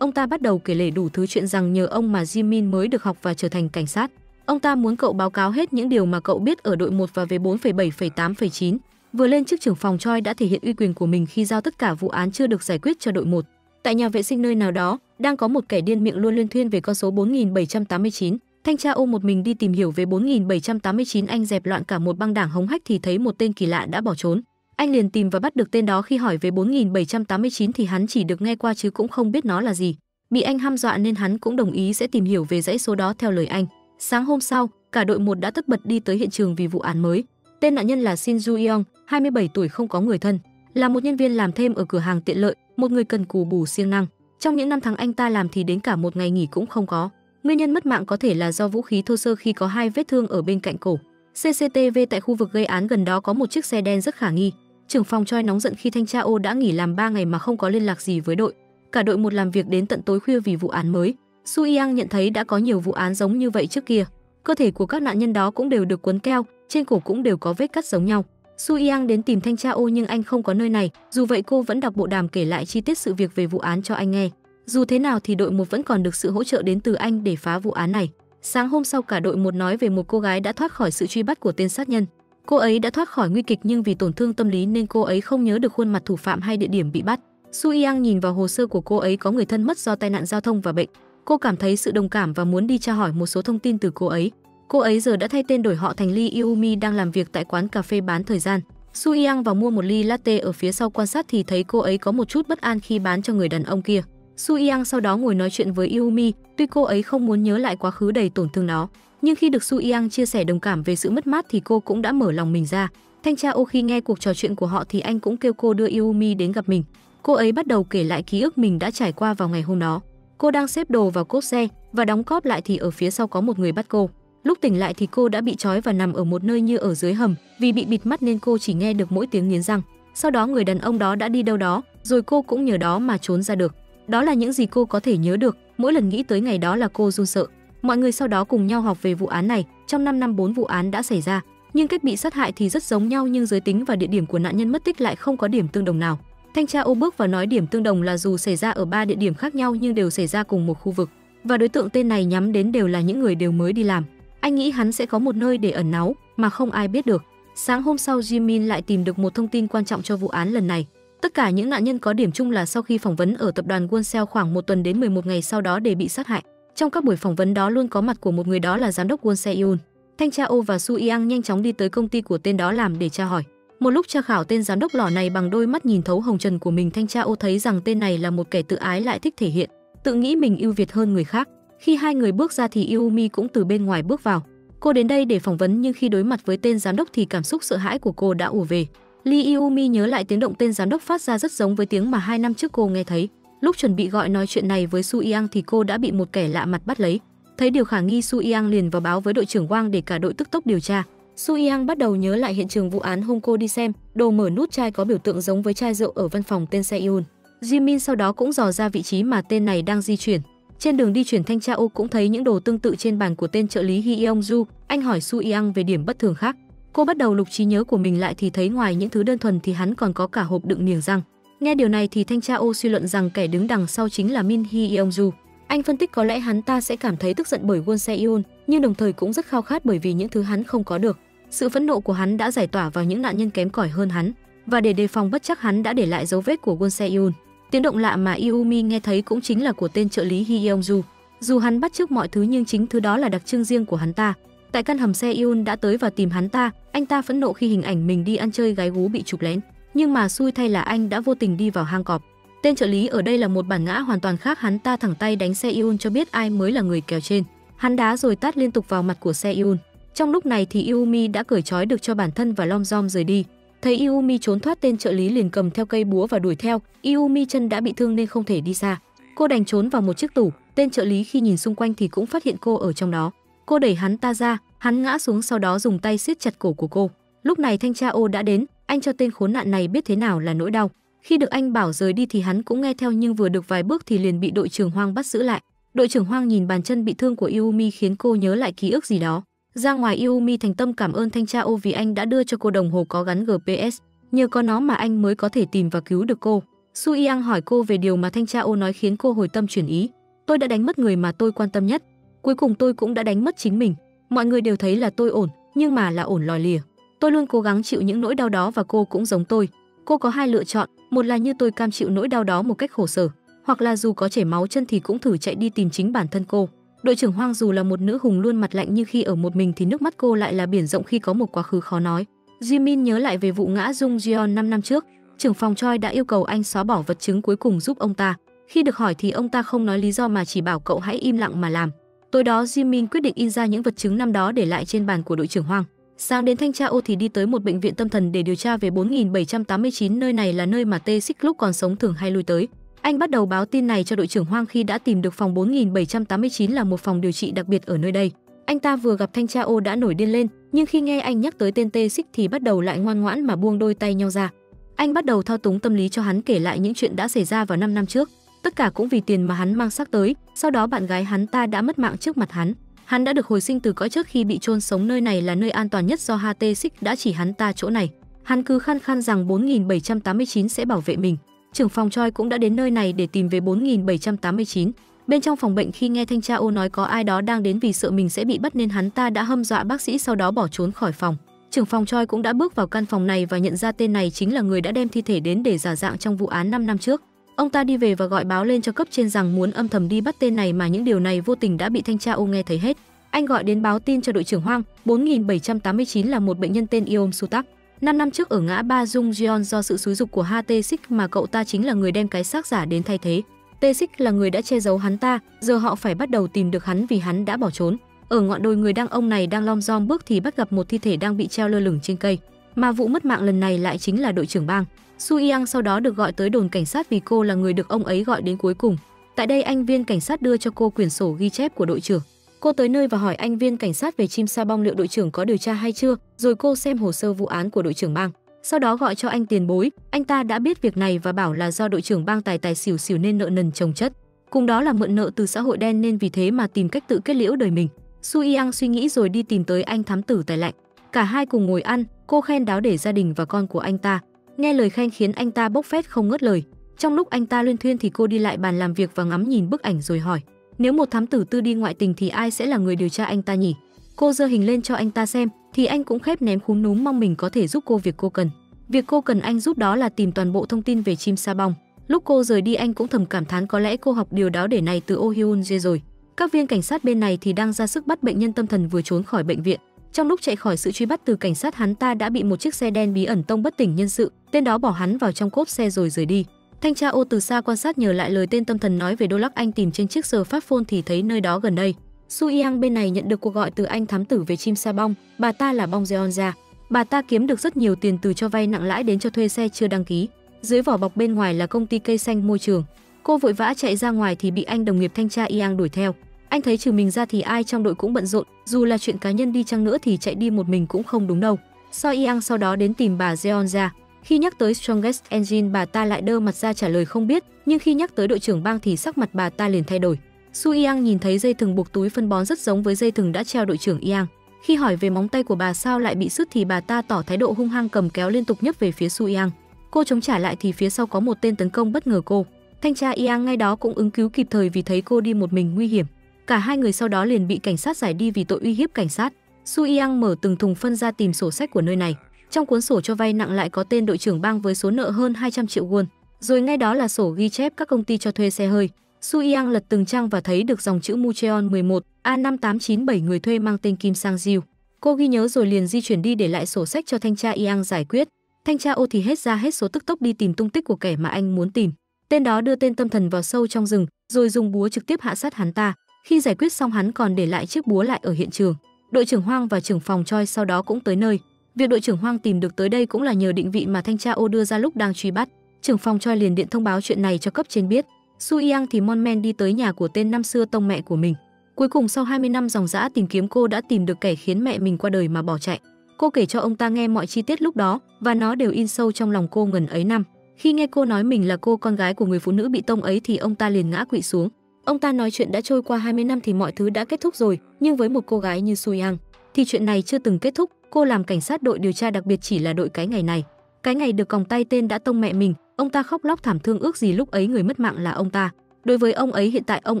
ta bắt đầu kể lể đủ thứ chuyện rằng nhờ ông mà Jimin mới được học và trở thành cảnh sát. Ông ta muốn cậu báo cáo hết những điều mà cậu biết ở đội 1 và về 4,7,8,9. Vừa lên chức trưởng phòng, Choi đã thể hiện uy quyền của mình khi giao tất cả vụ án chưa được giải quyết cho đội 1. Tại nhà vệ sinh nơi nào đó, đang có một kẻ điên miệng luôn liên thuyên về con số 4789. Thanh tra Ô một mình đi tìm hiểu về 4789, anh dẹp loạn cả một băng đảng hống hách thì thấy một tên kỳ lạ đã bỏ trốn. Anh liền tìm và bắt được tên đó. Khi hỏi về 4789 thì hắn chỉ được nghe qua chứ cũng không biết nó là gì. Bị anh hăm dọa nên hắn cũng đồng ý sẽ tìm hiểu về dãy số đó theo lời anh. Sáng hôm sau, cả đội 1 đã tất bật đi tới hiện trường vì vụ án mới. Tên nạn nhân là Shin Ju-yeong, 27 tuổi, không có người thân, là một nhân viên làm thêm ở cửa hàng tiện lợi, một người cần cù bù siêng năng. Trong những năm tháng anh ta làm thì đến cả một ngày nghỉ cũng không có. Nguyên nhân mất mạng có thể là do vũ khí thô sơ khi có 2 vết thương ở bên cạnh cổ. CCTV tại khu vực gây án gần đó có một chiếc xe đen rất khả nghi. Trưởng phòng Choi nóng giận khi thanh tra Ô đã nghỉ làm 3 ngày mà không có liên lạc gì với đội. Cả đội một làm việc đến tận tối khuya vì vụ án mới. Su Yang nhận thấy đã có nhiều vụ án giống như vậy trước kia. Cơ thể của các nạn nhân đó cũng đều được quấn keo, trên cổ cũng đều có vết cắt giống nhau. Su Yang đến tìm thanh tra Ô nhưng anh không có nơi này, dù vậy cô vẫn đọc bộ đàm kể lại chi tiết sự việc về vụ án cho anh nghe. Dù thế nào thì đội 1 vẫn còn được sự hỗ trợ đến từ anh để phá vụ án này. Sáng hôm sau cả đội 1 nói về một cô gái đã thoát khỏi sự truy bắt của tên sát nhân. Cô ấy đã thoát khỏi nguy kịch nhưng vì tổn thương tâm lý nên cô ấy không nhớ được khuôn mặt thủ phạm hay địa điểm bị bắt. Su Yang nhìn vào hồ sơ của cô ấy có người thân mất do tai nạn giao thông và bệnh. Cô cảm thấy sự đồng cảm và muốn đi tra hỏi một số thông tin từ cô ấy. Cô ấy giờ đã thay tên đổi họ thành Lee Eumi đang làm việc tại quán cà phê bán thời gian. Su Yang vào mua một ly latte ở phía sau quan sát thì thấy cô ấy có một chút bất an khi bán cho người đàn ông kia. Su Yang sau đó ngồi nói chuyện với Eumi, tuy cô ấy không muốn nhớ lại quá khứ đầy tổn thương đó, nhưng khi được Su Yang chia sẻ đồng cảm về sự mất mát thì cô cũng đã mở lòng mình ra. Thanh tra Ô khi nghe cuộc trò chuyện của họ thì anh cũng kêu cô đưa Eumi đến gặp mình. Cô ấy bắt đầu kể lại ký ức mình đã trải qua vào ngày hôm đó. Cô đang xếp đồ vào cốp xe và đóng cóp lại thì ở phía sau có một người bắt cô. Lúc tỉnh lại thì cô đã bị trói và nằm ở một nơi như ở dưới hầm, vì bị bịt mắt nên cô chỉ nghe được mỗi tiếng nghiến răng. Sau đó người đàn ông đó đã đi đâu đó, rồi cô cũng nhờ đó mà trốn ra được. Đó là những gì cô có thể nhớ được, mỗi lần nghĩ tới ngày đó là cô run sợ. Mọi người sau đó cùng nhau học về vụ án này, trong 5 năm 4 vụ án đã xảy ra, nhưng cách bị sát hại thì rất giống nhau nhưng giới tính và địa điểm của nạn nhân mất tích lại không có điểm tương đồng nào. Thanh tra Ô bước vào nói điểm tương đồng là dù xảy ra ở 3 địa điểm khác nhau nhưng đều xảy ra cùng một khu vực, và đối tượng tên này nhắm đến đều là những người đều mới đi làm. Anh nghĩ hắn sẽ có một nơi để ẩn náu mà không ai biết được. Sáng hôm sau Jimin lại tìm được một thông tin quan trọng cho vụ án lần này. Tất cả những nạn nhân có điểm chung là sau khi phỏng vấn ở tập đoàn Wonseo khoảng 1 tuần đến 11 ngày sau đó để bị sát hại. Trong các buổi phỏng vấn đó luôn có mặt của một người, đó là giám đốc Wonseo. Thanh tra Ô và Su Yang nhanh chóng đi tới công ty của tên đó làm để tra hỏi. Một lúc tra khảo tên giám đốc lỏ này bằng đôi mắt nhìn thấu hồng trần của mình, Thanh tra Ô thấy rằng tên này là một kẻ tự ái lại thích thể hiện, tự nghĩ mình ưu việt hơn người khác. Khi hai người bước ra thì Eumi cũng từ bên ngoài bước vào. Cô đến đây để phỏng vấn nhưng khi đối mặt với tên giám đốc thì cảm xúc sợ hãi của cô đã ùa về. Lee Eumi nhớ lại tiếng động tên giám đốc phát ra rất giống với tiếng mà 2 năm trước cô nghe thấy. Lúc chuẩn bị gọi nói chuyện này với Su Yang thì cô đã bị một kẻ lạ mặt bắt lấy. Thấy điều khả nghi, Su Yang liền vào báo với đội trưởng Wang để cả đội tức tốc điều tra. Su Yang bắt đầu nhớ lại hiện trường vụ án hôm cô đi xem, đồ mở nút chai có biểu tượng giống với chai rượu ở văn phòng tên Seun. Jimin sau đó cũng dò ra vị trí mà tên này đang di chuyển. Trên đường di chuyển, Thanh tra Ô cũng thấy những đồ tương tự trên bàn của tên trợ lý Hyeong-ju. Anh hỏi Su Yang về điểm bất thường khác. Cô bắt đầu lục trí nhớ của mình lại thì thấy ngoài những thứ đơn thuần thì hắn còn có cả hộp đựng niềng răng. Nghe điều này thì Thanh tra Ô suy luận rằng kẻ đứng đằng sau chính là Min Hyeong-ju. Anh phân tích có lẽ hắn ta sẽ cảm thấy tức giận bởi Won Se-yeon, nhưng đồng thời cũng rất khao khát bởi vì những thứ hắn không có được. Sự phẫn nộ của hắn đã giải tỏa vào những nạn nhân kém cỏi hơn hắn, và để đề phòng bất trắc hắn đã để lại dấu vết của Won Se-yeon. Tiếng động lạ mà Eumi nghe thấy cũng chính là của tên trợ lý Hyeong-ju. Dù hắn bắt chước mọi thứ nhưng chính thứ đó là đặc trưng riêng của hắn ta. Tại căn hầm, Se-yeon đã tới và tìm hắn ta. Anh ta phẫn nộ khi hình ảnh mình đi ăn chơi gái gú bị chụp lén, nhưng mà xui thay là anh đã vô tình đi vào hang cọp. Tên trợ lý ở đây là một bản ngã hoàn toàn khác, hắn ta thẳng tay đánh Se-yeon cho biết ai mới là người kèo trên. Hắn đá rồi tát liên tục vào mặt của Se-yeon. Trong lúc này thì Eumi đã cởi trói được cho bản thân và lom rom rời đi. Thấy Eumi trốn thoát, tên trợ lý liền cầm theo cây búa và đuổi theo. Eumi chân đã bị thương nên không thể đi xa. Cô đành trốn vào một chiếc tủ. Tên trợ lý khi nhìn xung quanh thì cũng phát hiện cô ở trong đó. Cô đẩy hắn ta ra, hắn ngã xuống, sau đó dùng tay siết chặt cổ của cô. Lúc này thanh tra Ô đã đến, anh cho tên khốn nạn này biết thế nào là nỗi đau. Khi được anh bảo rời đi thì hắn cũng nghe theo, nhưng vừa được vài bước thì liền bị đội trưởng Hoang bắt giữ lại. Đội trưởng Hoang nhìn bàn chân bị thương của Eumi khiến cô nhớ lại ký ức gì đó. Ra ngoài, Eumi thành tâm cảm ơn thanh tra Ô vì anh đã đưa cho cô đồng hồ có gắn GPS. Nhờ có nó mà anh mới có thể tìm và cứu được cô. Su Yang hỏi cô về điều mà thanh tra Ô nói khiến cô hồi tâm chuyển ý. Tôi đã đánh mất người mà tôi quan tâm nhất. Cuối cùng tôi cũng đã đánh mất chính mình. Mọi người đều thấy là tôi ổn, nhưng mà là ổn lòi lìa. Tôi luôn cố gắng chịu những nỗi đau đó và cô cũng giống tôi. Cô có hai lựa chọn, một là như tôi cam chịu nỗi đau đó một cách khổ sở, hoặc là dù có chảy máu chân thì cũng thử chạy đi tìm chính bản thân cô. Đội trưởng Hoang dù là một nữ hùng luôn mặt lạnh, nhưng khi ở một mình thì nước mắt cô lại là biển rộng khi có một quá khứ khó nói. Jimin nhớ lại về vụ ngã Jung Jeon 5 năm trước. Trưởng phòng Choi đã yêu cầu anh xóa bỏ vật chứng cuối cùng giúp ông ta. Khi được hỏi thì ông ta không nói lý do mà chỉ bảo cậu hãy im lặng mà làm. Tối đó Jimin quyết định in ra những vật chứng năm đó để lại trên bàn của đội trưởng Hoang. Sáng đến, thanh tra Ô thì đi tới một bệnh viện tâm thần để điều tra về 4789, nơi này là nơi mà T-Sik lúc còn sống thường hay lui tới. Anh bắt đầu báo tin này cho đội trưởng Hoang khi đã tìm được phòng 4789 là một phòng điều trị đặc biệt ở nơi đây. Anh ta vừa gặp thanh tra Ô đã nổi điên lên, nhưng khi nghe anh nhắc tới tên T-Sik thì bắt đầu lại ngoan ngoãn mà buông đôi tay nhau ra. Anh bắt đầu thao túng tâm lý cho hắn kể lại những chuyện đã xảy ra vào 5 năm trước. Tất cả cũng vì tiền mà hắn mang xác tới. Sau đó bạn gái hắn ta đã mất mạng trước mặt hắn. Hắn đã được hồi sinh từ cõi trước khi bị chôn sống, nơi này là nơi an toàn nhất do HT6 đã chỉ hắn ta chỗ này. Hắn cứ khăng khăng rằng 4789 sẽ bảo vệ mình. Trưởng phòng Choi cũng đã đến nơi này để tìm về 4789. Bên trong phòng bệnh, khi nghe thanh tra Ô nói có ai đó đang đến vì sợ mình sẽ bị bắt nên hắn ta đã hâm dọa bác sĩ, sau đó bỏ trốn khỏi phòng. Trưởng phòng Choi cũng đã bước vào căn phòng này và nhận ra tên này chính là người đã đem thi thể đến để giả dạng trong vụ án 5 năm trước. Ông ta đi về và gọi báo lên cho cấp trên rằng muốn âm thầm đi bắt tên này, mà những điều này vô tình đã bị thanh tra Ô nghe thấy hết. Anh gọi đến báo tin cho đội trưởng Hoang. 4789 là một bệnh nhân tên Yeom Sutak. 5 năm trước ở ngã ba Jungjeon, do sự xúi giục của HT6 mà cậu ta chính là người đem cái xác giả đến thay thế. T6 là người đã che giấu hắn ta, giờ họ phải bắt đầu tìm được hắn vì hắn đã bỏ trốn. Ở ngọn đồi, người đàn ông này đang lom rom bước thì bắt gặp một thi thể đang bị treo lơ lửng trên cây. Mà vụ mất mạng lần này lại chính là đội trưởng bang. Su Yang sau đó được gọi tới đồn cảnh sát vì cô là người được ông ấy gọi đến cuối cùng. Tại đây, anh viên cảnh sát đưa cho cô quyển sổ ghi chép của đội trưởng. Cô tới nơi và hỏi anh viên cảnh sát về Chim Sa Bong liệu đội trưởng có điều tra hay chưa, rồi cô xem hồ sơ vụ án của đội trưởng bang. Sau đó gọi cho anh tiền bối. Anh ta đã biết việc này và bảo là do đội trưởng bang tài tài xỉu xỉu nên nợ nần chồng chất. Cùng đó là mượn nợ từ xã hội đen nên vì thế mà tìm cách tự kết liễu đời mình. Su Yang suy nghĩ rồi đi tìm tới anh thám tử Tài Lạnh. Cả hai cùng ngồi ăn, cô khen đáo để gia đình và con của anh ta. Nghe lời khen khiến anh ta bốc phét không ngớt lời. Trong lúc anh ta luyên thuyên thì cô đi lại bàn làm việc và ngắm nhìn bức ảnh rồi hỏi: nếu một thám tử tư đi ngoại tình thì ai sẽ là người điều tra anh ta nhỉ? Cô giơ hình lên cho anh ta xem thì anh cũng khép ném khúm núm mong mình có thể giúp cô việc cô cần. Việc cô cần anh giúp đó là tìm toàn bộ thông tin về Chim Sa Bong. Lúc cô rời đi, anh cũng thầm cảm thán có lẽ cô học điều đáo để này từ Oh Hyun Jae rồi. Các viên cảnh sát bên này thì đang ra sức bắt bệnh nhân tâm thần vừa trốn khỏi bệnh viện. Trong lúc chạy khỏi sự truy bắt từ cảnh sát, hắn ta đã bị một chiếc xe đen bí ẩn tông bất tỉnh nhân sự, tên đó bỏ hắn vào trong cốp xe rồi rời đi. Thanh tra Ô từ xa quan sát nhờ lại lời tên tâm thần nói về đô lắc, anh tìm trên chiếc smartphone thì thấy nơi đó gần đây. Su Yang bên này nhận được cuộc gọi từ anh thám tử về Chim Sa Bong, bà ta là Bong Jeonja. Bà ta kiếm được rất nhiều tiền từ cho vay nặng lãi đến cho thuê xe chưa đăng ký. Dưới vỏ bọc bên ngoài là công ty cây xanh môi trường. Cô vội vã chạy ra ngoài thì bị anh đồng nghiệp thanh tra Yang đuổi theo. Anh thấy trừ mình ra thì ai trong đội cũng bận rộn, dù là chuyện cá nhân đi chăng nữa thì chạy đi một mình cũng không đúng đâu. So Yang sau đó đến tìm bà Jeonja. Khi nhắc tới Strongest Engine, bà ta lại đơ mặt ra trả lời không biết, nhưng khi nhắc tới đội trưởng bang thì sắc mặt bà ta liền thay đổi. Su Yang nhìn thấy dây thừng buộc túi phân bón rất giống với dây thừng đã treo đội trưởng Yang. Khi hỏi về móng tay của bà sao lại bị sứt thì bà ta tỏ thái độ hung hăng, cầm kéo liên tục nhấp về phía Su Yang. Cô chống trả lại thì phía sau có một tên tấn công bất ngờ cô. Thanh tra Yang ngay đó cũng ứng cứu kịp thời vì thấy cô đi một mình nguy hiểm. Cả hai người sau đó liền bị cảnh sát giải đi vì tội uy hiếp cảnh sát. Su Yang mở từng thùng phân ra tìm sổ sách của nơi này. Trong cuốn sổ cho vay nặng lại có tên đội trưởng bang với số nợ hơn 200 triệu won. Rồi ngay đó là sổ ghi chép các công ty cho thuê xe hơi. Su Yang lật từng trang và thấy được dòng chữ Mucheon 11 A5897 người thuê mang tên Kim Sang Jiu. Cô ghi nhớ rồi liền di chuyển đi để lại sổ sách cho thanh tra Yang giải quyết. Thanh tra Ô thì hết ra hết số tức tốc đi tìm tung tích của kẻ mà anh muốn tìm. Tên đó đưa tên tâm thần vào sâu trong rừng, rồi dùng búa trực tiếp hạ sát hắn ta. Khi giải quyết xong, hắn còn để lại chiếc búa lại ở hiện trường. Đội trưởng Hoang và trưởng phòng Choi sau đó cũng tới nơi. Việc đội trưởng Hoang tìm được tới đây cũng là nhờ định vị mà thanh tra Ô đưa ra lúc đang truy bắt. Trưởng phòng Choi liền điện thông báo chuyện này cho cấp trên biết. Su Yang thì mon men đi tới nhà của tên năm xưa tông mẹ của mình. Cuối cùng sau 20 năm dòng dã tìm kiếm, cô đã tìm được kẻ khiến mẹ mình qua đời mà bỏ chạy. Cô kể cho ông ta nghe mọi chi tiết lúc đó và nó đều in sâu trong lòng cô ngần ấy năm. Khi nghe cô nói mình là cô con gái của người phụ nữ bị tông ấy thì ông ta liền ngã quỵ xuống. Ông ta nói chuyện đã trôi qua 20 năm thì mọi thứ đã kết thúc rồi, nhưng với một cô gái như Su Yang thì chuyện này chưa từng kết thúc. Cô làm cảnh sát đội điều tra đặc biệt chỉ là đội cái ngày này. Cái ngày được còng tay tên đã tông mẹ mình, ông ta khóc lóc thảm thương, ước gì lúc ấy người mất mạng là ông ta. Đối với ông ấy, hiện tại ông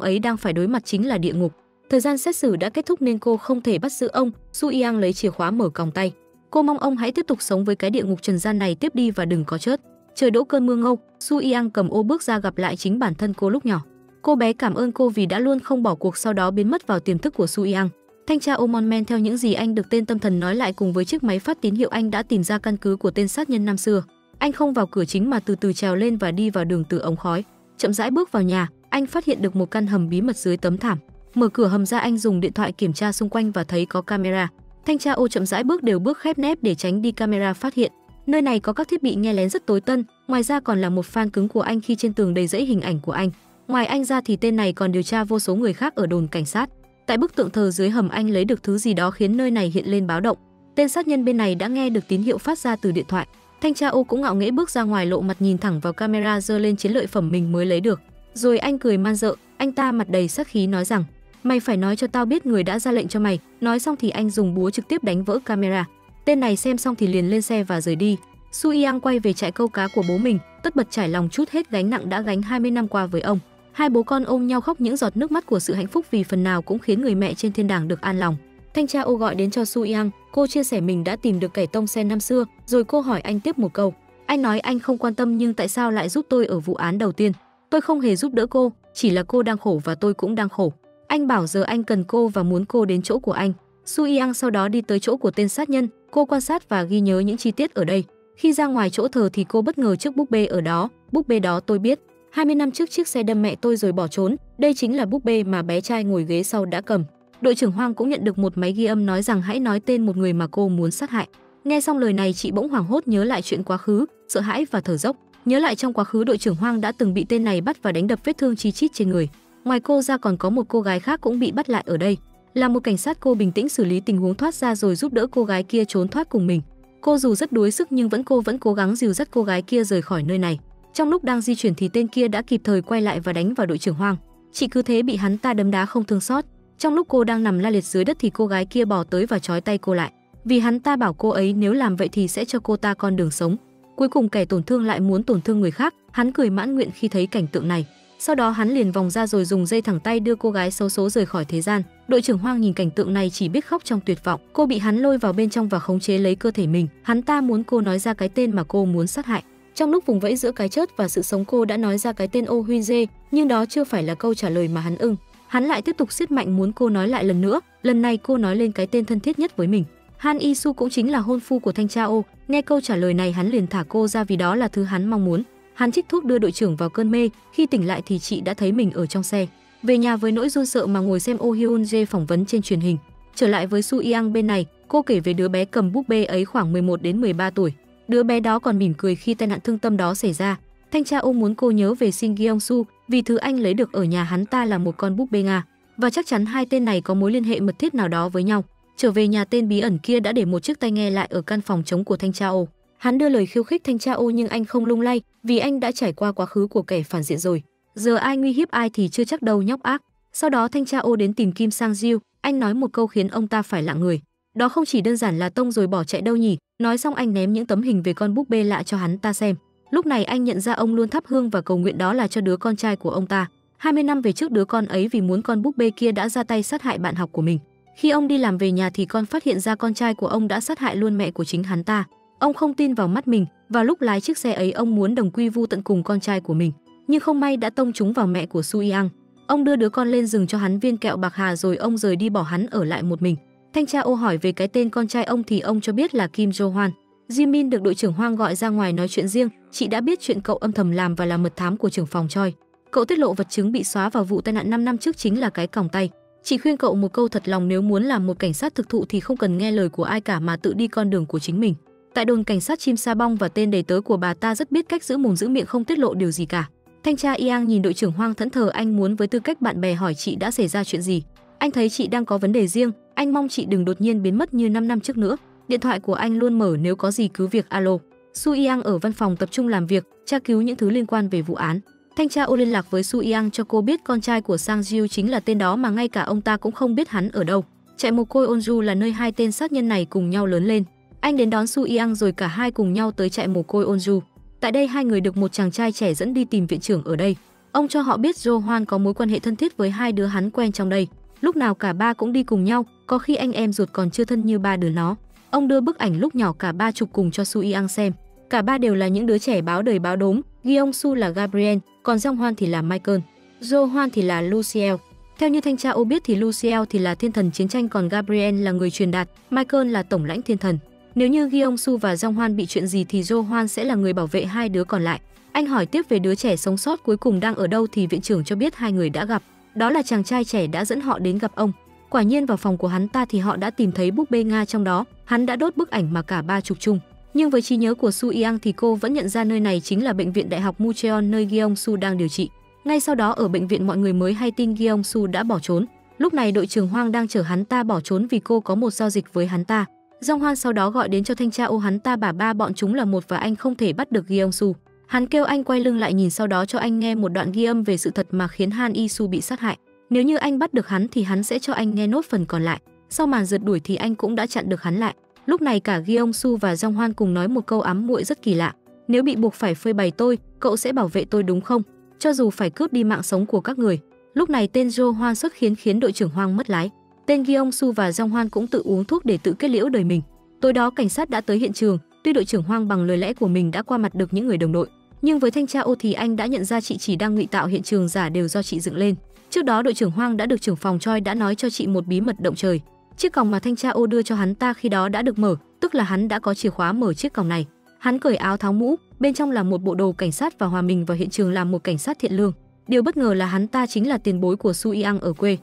ấy đang phải đối mặt chính là địa ngục. Thời gian xét xử đã kết thúc nên cô không thể bắt giữ ông. Su Yang lấy chìa khóa mở còng tay. Cô mong ông hãy tiếp tục sống với cái địa ngục trần gian này tiếp đi và đừng có chớt. Trời đổ cơn mưa ngâu, Su Yang cầm ô bước ra gặp lại chính bản thân cô lúc nhỏ. Cô bé cảm ơn cô vì đã luôn không bỏ cuộc, sau đó biến mất vào tiềm thức của Su Yang. Thanh tra Omon Men theo những gì anh được tên tâm thần nói lại cùng với chiếc máy phát tín hiệu, anh đã tìm ra căn cứ của tên sát nhân năm xưa. Anh không vào cửa chính mà từ từ trèo lên và đi vào đường từ ống khói. Chậm rãi bước vào nhà, anh phát hiện được một căn hầm bí mật dưới tấm thảm. Mở cửa hầm ra, anh dùng điện thoại kiểm tra xung quanh và thấy có camera. Thanh tra Ô chậm rãi bước đều bước khép nép để tránh đi camera phát hiện. Nơi này có các thiết bị nghe lén rất tối tân, ngoài ra còn là một fan cứng của anh khi trên tường đầy dãy hình ảnh của anh. Ngoài anh ra thì tên này còn điều tra vô số người khác ở đồn cảnh sát. Tại bức tượng thờ dưới hầm, anh lấy được thứ gì đó khiến nơi này hiện lên báo động. Tên sát nhân bên này đã nghe được tín hiệu phát ra từ điện thoại. Thanh tra Ô cũng ngạo nghễ bước ra ngoài, lộ mặt nhìn thẳng vào camera, giơ lên chiến lợi phẩm mình mới lấy được. Rồi anh cười man rợ, anh ta mặt đầy sát khí nói rằng: "Mày phải nói cho tao biết người đã ra lệnh cho mày." Nói xong thì anh dùng búa trực tiếp đánh vỡ camera. Tên này xem xong thì liền lên xe và rời đi. Su Yang quay về trại câu cá của bố mình, tất bật trải lòng trút hết gánh nặng đã gánh 20 năm qua với ông. Hai bố con ôm nhau khóc những giọt nước mắt của sự hạnh phúc, vì phần nào cũng khiến người mẹ trên thiên đàng được an lòng. Thanh tra Ô gọi đến cho Su Yang, cô chia sẻ mình đã tìm được kẻ Tông Sen năm xưa, rồi cô hỏi anh tiếp một câu. Anh nói anh không quan tâm, nhưng tại sao lại giúp tôi ở vụ án đầu tiên? Tôi không hề giúp đỡ cô, chỉ là cô đang khổ và tôi cũng đang khổ. Anh bảo giờ anh cần cô và muốn cô đến chỗ của anh. Su Yang sau đó đi tới chỗ của tên sát nhân, cô quan sát và ghi nhớ những chi tiết ở đây. Khi ra ngoài chỗ thờ thì cô bất ngờ trước búp bê ở đó. Búp bê đó tôi biết, 20 năm trước chiếc xe đâm mẹ tôi rồi bỏ trốn, đây chính là búp bê mà bé trai ngồi ghế sau đã cầm. Đội trưởng Hoang cũng nhận được một máy ghi âm nói rằng hãy nói tên một người mà cô muốn sát hại. Nghe xong lời này, chị bỗng hoảng hốt nhớ lại chuyện quá khứ, sợ hãi và thở dốc. Nhớ lại trong quá khứ đội trưởng Hoang đã từng bị tên này bắt và đánh đập, vết thương chi chít trên người. Ngoài cô ra còn có một cô gái khác cũng bị bắt lại ở đây. Là một cảnh sát, cô bình tĩnh xử lý tình huống, thoát ra rồi giúp đỡ cô gái kia trốn thoát cùng mình. Cô dù rất đuối sức nhưng cô vẫn cố gắng dìu dắt cô gái kia rời khỏi nơi này. Trong lúc đang di chuyển thì tên kia đã kịp thời quay lại và đánh vào đội trưởng Hoang. Chị cứ thế bị hắn ta đấm đá không thương xót. Trong lúc cô đang nằm la liệt dưới đất thì cô gái kia bỏ tới và trói tay cô lại. Vì hắn ta bảo cô ấy nếu làm vậy thì sẽ cho cô ta con đường sống. Cuối cùng kẻ tổn thương lại muốn tổn thương người khác, hắn cười mãn nguyện khi thấy cảnh tượng này. Sau đó hắn liền vòng ra rồi dùng dây thẳng tay đưa cô gái xấu số rời khỏi thế gian. Đội trưởng Hoang nhìn cảnh tượng này chỉ biết khóc trong tuyệt vọng. Cô bị hắn lôi vào bên trong và khống chế lấy cơ thể mình. Hắn ta muốn cô nói ra cái tên mà cô muốn sát hại. Trong lúc vùng vẫy giữa cái chết và sự sống, cô đã nói ra cái tên Oh Huynh, nhưng đó chưa phải là câu trả lời mà hắn ưng. Hắn lại tiếp tục siết mạnh muốn cô nói lại lần nữa. Lần này cô nói lên cái tên thân thiết nhất với mình. Han Isu cũng chính là hôn phu của thanh tra Ô. Nghe câu trả lời này hắn liền thả cô ra vì đó là thứ hắn mong muốn. Hắn trích thuốc đưa đội trưởng vào cơn mê. Khi tỉnh lại thì chị đã thấy mình ở trong xe. Về nhà với nỗi run sợ mà ngồi xem Oh Hyun Jae phỏng vấn trên truyền hình. Trở lại với Su Yang bên này, cô kể về đứa bé cầm búp bê ấy khoảng 11 đến 13 tuổi. Đứa bé đó còn mỉm cười khi tai nạn thương tâm đó xảy ra. Thanh tra Ô muốn cô nhớ về Shin Gyeong Su vì thứ anh lấy được ở nhà hắn ta là một con búp bê Nga, và chắc chắn hai tên này có mối liên hệ mật thiết nào đó với nhau. Trở về nhà, tên bí ẩn kia đã để một chiếc tai nghe lại ở căn phòng trống của thanh tra Ô. Hắn đưa lời khiêu khích thanh tra Ô nhưng anh không lung lay vì anh đã trải qua quá khứ của kẻ phản diện rồi. Giờ ai nguy hiếp ai thì chưa chắc đâu nhóc ác. Sau đó thanh tra Ô đến tìm Kim Sang Jiu, anh nói một câu khiến ông ta phải lặng người. Đó không chỉ đơn giản là tông rồi bỏ chạy đâu nhỉ. Nói xong anh ném những tấm hình về con búp bê lạ cho hắn ta xem. Lúc này anh nhận ra ông luôn thắp hương và cầu nguyện đó là cho đứa con trai của ông ta. 20 năm về trước, đứa con ấy vì muốn con búp bê kia đã ra tay sát hại bạn học của mình. Khi ông đi làm về nhà thì con phát hiện ra con trai của ông đã sát hại luôn mẹ của chính hắn ta. Ông không tin vào mắt mình. Vào lúc lái chiếc xe ấy, ông muốn đồng quy vu tận cùng con trai của mình, nhưng không may đã tông trúng vào mẹ của Su Yang. Ông đưa đứa con lên rừng cho hắn viên kẹo bạc hà rồi ông rời đi bỏ hắn ở lại một mình. Thanh tra Ô hỏi về cái tên con trai ông thì ông cho biết là Kim Jo Hwan. Jimin được đội trưởng Hoang gọi ra ngoài nói chuyện riêng. Chị đã biết chuyện cậu âm thầm làm và là mật thám của trưởng phòng Choi. Cậu tiết lộ vật chứng bị xóa vào vụ tai nạn 5 năm trước chính là cái còng tay. Chị khuyên cậu một câu thật lòng, nếu muốn làm một cảnh sát thực thụ thì không cần nghe lời của ai cả mà tự đi con đường của chính mình. Tại đồn cảnh sát Chim Sa Bong và tên đầy tớ của bà ta rất biết cách giữ mồm giữ miệng, không tiết lộ điều gì cả. Thanh tra Yang nhìn đội trưởng Hoang thẫn thờ, anh muốn với tư cách bạn bè hỏi chị đã xảy ra chuyện gì. Anh thấy chị đang có vấn đề riêng, anh mong chị đừng đột nhiên biến mất như 5 năm trước nữa. Điện thoại của anh luôn mở, nếu có gì cứ việc alo. Su Yang ở văn phòng tập trung làm việc, tra cứu những thứ liên quan về vụ án. Thanh tra Ô liên lạc với Su Yang cho cô biết con trai của Sang Jiu chính là tên đó mà ngay cả ông ta cũng không biết hắn ở đâu. Trại mồ côi Onju là nơi hai tên sát nhân này cùng nhau lớn lên. Anh đến đón Su Yang rồi cả hai cùng nhau tới trại mồ côi Onju. Tại đây hai người được một chàng trai trẻ dẫn đi tìm viện trưởng ở đây. Ông cho họ biết Jo Hwan có mối quan hệ thân thiết với hai đứa hắn quen trong đây. Lúc nào cả ba cũng đi cùng nhau, có khi anh em ruột còn chưa thân như ba đứa nó. Ông đưa bức ảnh lúc nhỏ cả ba chụp cùng cho Su Yang xem. Cả ba đều là những đứa trẻ báo đời báo đốm. Gyeong Su là Gabriel, còn Jong Hwan thì là Michael. Jo Hwan thì là Luciel. Theo như thanh tra Ô biết thì Luciel thì là thiên thần chiến tranh, còn Gabriel là người truyền đạt, Michael là tổng lãnh thiên thần. Nếu như Gyeong Su và Jong Hwan bị chuyện gì thì Jo Hwan sẽ là người bảo vệ hai đứa còn lại. Anh hỏi tiếp về đứa trẻ sống sót cuối cùng đang ở đâu thì viện trưởng cho biết hai người đã gặp. Đó là chàng trai trẻ đã dẫn họ đến gặp ông. Quả nhiên vào phòng của hắn ta thì họ đã tìm thấy búp bê Nga trong đó. Hắn đã đốt bức ảnh mà cả ba chụp chung. Nhưng với trí nhớ của Su Yang thì cô vẫn nhận ra nơi này chính là bệnh viện Đại học Mucheon nơi Gyeong Su đang điều trị. Ngay sau đó ở bệnh viện mọi người mới hay tin Gyeong Su đã bỏ trốn. Lúc này đội trưởng Hoang đang chở hắn ta bỏ trốn vì cô có một giao dịch với hắn ta. Jong Hoan sau đó gọi đến cho thanh tra ô, hắn ta bảo ba bọn chúng là một và anh không thể bắt được Gyeong Su. Hắn kêu anh quay lưng lại nhìn, sau đó cho anh nghe một đoạn ghi âm về sự thật mà khiến Han Isu bị sát hại. Nếu như anh bắt được hắn thì hắn sẽ cho anh nghe nốt phần còn lại. Sau màn rượt đuổi thì anh cũng đã chặn được hắn lại. Lúc này cả Gyeong Su và Jong Hoan cùng nói một câu ám muội rất kỳ lạ. Nếu bị buộc phải phơi bày tôi, cậu sẽ bảo vệ tôi đúng không? Cho dù phải cướp đi mạng sống của các người. Lúc này tên Jo Hoan xuất khiến đội trưởng Hoang mất lái. Tên Gyeong Su và Jong Hoan cũng tự uống thuốc để tự kết liễu đời mình. Tối đó cảnh sát đã tới hiện trường, tuy đội trưởng Hoang bằng lời lẽ của mình đã qua mặt được những người đồng đội, nhưng với thanh tra ô thì anh đã nhận ra chị chỉ đang ngụy tạo hiện trường giả đều do chị dựng lên. Trước đó đội trưởng Hoang đã được trưởng phòng Choi đã nói cho chị một bí mật động trời. Chiếc còng mà thanh tra ô đưa cho hắn ta khi đó đã được mở, tức là hắn đã có chìa khóa mở chiếc còng này. Hắn cởi áo tháo mũ, bên trong là một bộ đồ cảnh sát và hòa mình vào hiện trường làm một cảnh sát thiện lương. Điều bất ngờ là hắn ta chính là tiền bối của Su Yang ở quê.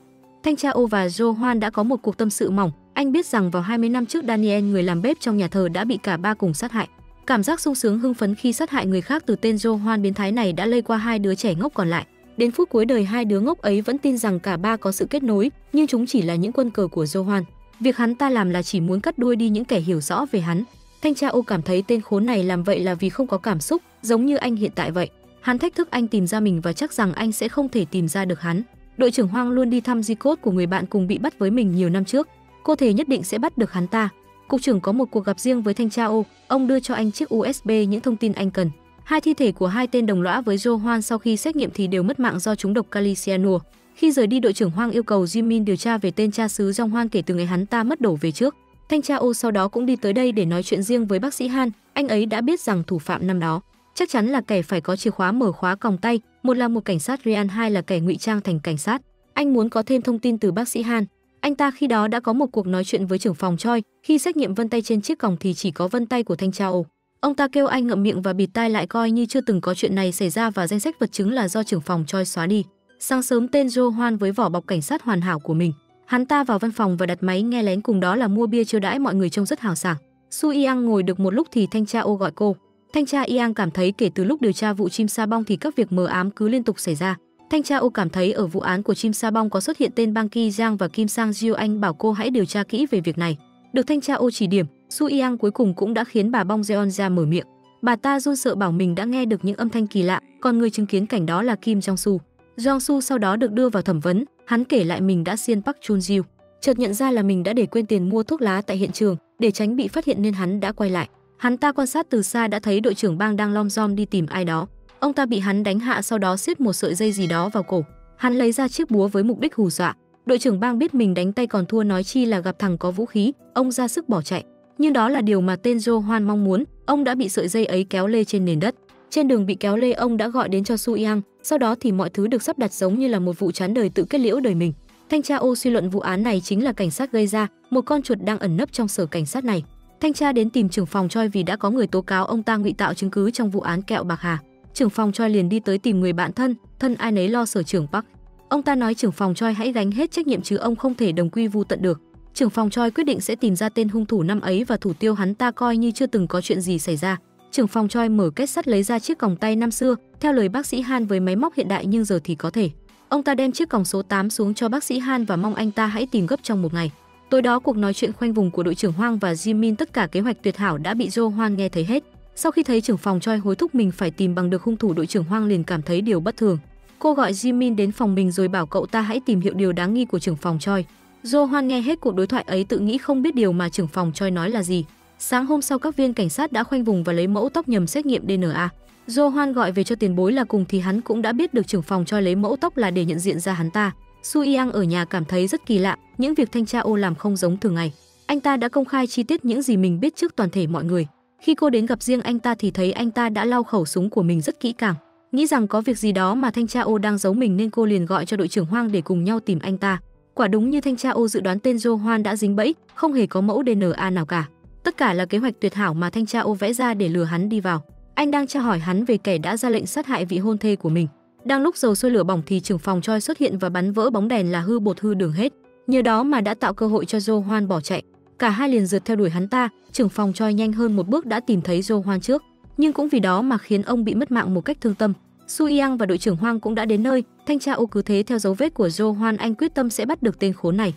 Thanh tra ô và Jo Hoan đã có một cuộc tâm sự mỏng. Anh biết rằng vào 20 năm trước Daniel, người làm bếp trong nhà thờ, đã bị cả ba cùng sát hại. Cảm giác sung sướng hưng phấn khi sát hại người khác từ tên Jo Hoan biến thái này đã lây qua hai đứa trẻ ngốc còn lại. Đến phút cuối đời hai đứa ngốc ấy vẫn tin rằng cả ba có sự kết nối, nhưng chúng chỉ là những quân cờ của Jo Hoan. Việc hắn ta làm là chỉ muốn cắt đuôi đi những kẻ hiểu rõ về hắn. Thanh tra ô cảm thấy tên khốn này làm vậy là vì không có cảm xúc, giống như anh hiện tại vậy. Hắn thách thức anh tìm ra mình và chắc rằng anh sẽ không thể tìm ra được hắn. Đội trưởng Hoang luôn đi thăm di cốt của người bạn cùng bị bắt với mình nhiều năm trước. Cô thề nhất định sẽ bắt được hắn ta. Cục trưởng có một cuộc gặp riêng với thanh tra ô, ông đưa cho anh chiếc USB những thông tin anh cần. Hai thi thể của hai tên đồng lõa với Jo Hoan sau khi xét nghiệm thì đều mất mạng do trúng độc kali cyanua. Khi rời đi, đội trưởng Hoang yêu cầu Jimin điều tra về tên cha xứ Jong Hoan kể từ ngày hắn ta mất đổ về trước. Thanh tra ô sau đó cũng đi tới đây để nói chuyện riêng với bác sĩ Han. Anh ấy đã biết rằng thủ phạm năm đó chắc chắn là kẻ phải có chìa khóa mở khóa còng tay, một là một cảnh sát Ryan, hai là kẻ ngụy trang thành cảnh sát. Anh muốn có thêm thông tin từ bác sĩ Han. Anh ta khi đó đã có một cuộc nói chuyện với trưởng phòng Choi. Khi xét nghiệm vân tay trên chiếc còng thì chỉ có vân tay của thanh tra ô. Ông ta kêu anh ngậm miệng và bịt tai lại coi như chưa từng có chuyện này xảy ra, và danh sách vật chứng là do trưởng phòng Choi xóa đi. Sáng sớm, tên Jo Hoan với vỏ bọc cảnh sát hoàn hảo của mình, hắn ta vào văn phòng và đặt máy nghe lén, cùng đó là mua bia chiêu đãi mọi người trông rất hào sảng. Su Yang ngồi được một lúc thì thanh tra ô gọi cô. Thanh tra Yang cảm thấy kể từ lúc điều tra vụ Chim Sa Bong thì các việc mờ ám cứ liên tục xảy ra. Thanh tra ô cảm thấy ở vụ án của Chim Sa Bong có xuất hiện tên Bang Ki Giang và Kim Sang Jiu, anh bảo cô hãy điều tra kỹ về việc này. Được thanh tra ô chỉ điểm, Su Yang cuối cùng cũng đã khiến bà Bong Jeon ra mở miệng. Bà ta run sợ bảo mình đã nghe được những âm thanh kỳ lạ, còn người chứng kiến cảnh đó là Kim Jong Su. Jong Su sau đó được đưa vào thẩm vấn, hắn kể lại mình đã xiên Park Chun Jiu, chợt nhận ra là mình đã để quên tiền mua thuốc lá tại hiện trường, để tránh bị phát hiện nên hắn đã quay lại. Hắn ta quan sát từ xa đã thấy đội trưởng bang đang lom rom đi tìm ai đó. Ông ta bị hắn đánh hạ, sau đó siết một sợi dây gì đó vào cổ. Hắn lấy ra chiếc búa với mục đích hù dọa. Đội trưởng bang biết mình đánh tay còn thua, nói chi là gặp thằng có vũ khí, ông ra sức bỏ chạy. Nhưng đó là điều mà tên Jo Hoan mong muốn, ông đã bị sợi dây ấy kéo lê trên nền đất. Trên đường bị kéo lê, ông đã gọi đến cho Su Yang, sau đó thì mọi thứ được sắp đặt giống như là một vụ chán đời tự kết liễu đời mình. Thanh tra ô suy luận vụ án này chính là cảnh sát gây ra, một con chuột đang ẩn nấp trong sở cảnh sát này. Thanh tra đến tìm trưởng phòng Choi vì đã có người tố cáo ông ta ngụy tạo chứng cứ trong vụ án kẹo bạc hà. Trưởng phòng Choi liền đi tới tìm người bạn thân ai nấy lo sở trưởng Park. Ông ta nói trưởng phòng Choi hãy gánh hết trách nhiệm chứ ông không thể đồng quy vu tận được. Trưởng phòng Choi quyết định sẽ tìm ra tên hung thủ năm ấy và thủ tiêu hắn ta coi như chưa từng có chuyện gì xảy ra. Trưởng phòng Choi mở kết sắt lấy ra chiếc còng tay năm xưa, theo lời bác sĩ Han với máy móc hiện đại nhưng giờ thì có thể. Ông ta đem chiếc còng số 8 xuống cho bác sĩ Han và mong anh ta hãy tìm gấp trong một ngày. Tối đó cuộc nói chuyện khoanh vùng của đội trưởng Hoang và Jimin, tất cả kế hoạch tuyệt hảo đã bị Jo Hoan nghe thấy hết. Sau khi thấy trưởng phòng Choi hối thúc mình phải tìm bằng được hung thủ, đội trưởng Hoang liền cảm thấy điều bất thường. Cô gọi Jimin đến phòng mình rồi bảo cậu ta hãy tìm hiểu điều đáng nghi của trưởng phòng Choi. Jo Hoan nghe hết cuộc đối thoại ấy tự nghĩ không biết điều mà trưởng phòng Choi nói là gì. Sáng hôm sau, các viên cảnh sát đã khoanh vùng và lấy mẫu tóc nhằm xét nghiệm DNA. Jo Hoan gọi về cho tiền bối là cùng thì hắn cũng đã biết được trưởng phòng Choi lấy mẫu tóc là để nhận diện ra hắn ta. Su Yang ở nhà cảm thấy rất kỳ lạ, những việc thanh tra ô làm không giống thường ngày. Anh ta đã công khai chi tiết những gì mình biết trước toàn thể mọi người. Khi cô đến gặp riêng anh ta thì thấy anh ta đã lau khẩu súng của mình rất kỹ càng. Nghĩ rằng có việc gì đó mà thanh tra ô đang giấu mình nên cô liền gọi cho đội trưởng Hoang để cùng nhau tìm anh ta. Quả đúng như thanh tra ô dự đoán, tên Jo Hoan đã dính bẫy, không hề có mẫu DNA nào cả. Tất cả là kế hoạch tuyệt hảo mà thanh tra ô vẽ ra để lừa hắn đi vào. Anh đang tra hỏi hắn về kẻ đã ra lệnh sát hại vị hôn thê của mình. Đang lúc dầu sôi lửa bỏng thì trưởng phòng Choi xuất hiện và bắn vỡ bóng đèn là hư bột hư đường hết. Nhờ đó mà đã tạo cơ hội cho Jo Hoan bỏ chạy. Cả hai liền rượt theo đuổi hắn ta. Trưởng phòng Choi nhanh hơn một bước đã tìm thấy Jo Hoan trước, nhưng cũng vì đó mà khiến ông bị mất mạng một cách thương tâm. Su Yang và đội trưởng Hoang cũng đã đến nơi. Thanh tra ô cứ thế theo dấu vết của Jo Hoan, anh quyết tâm sẽ bắt được tên khốn này.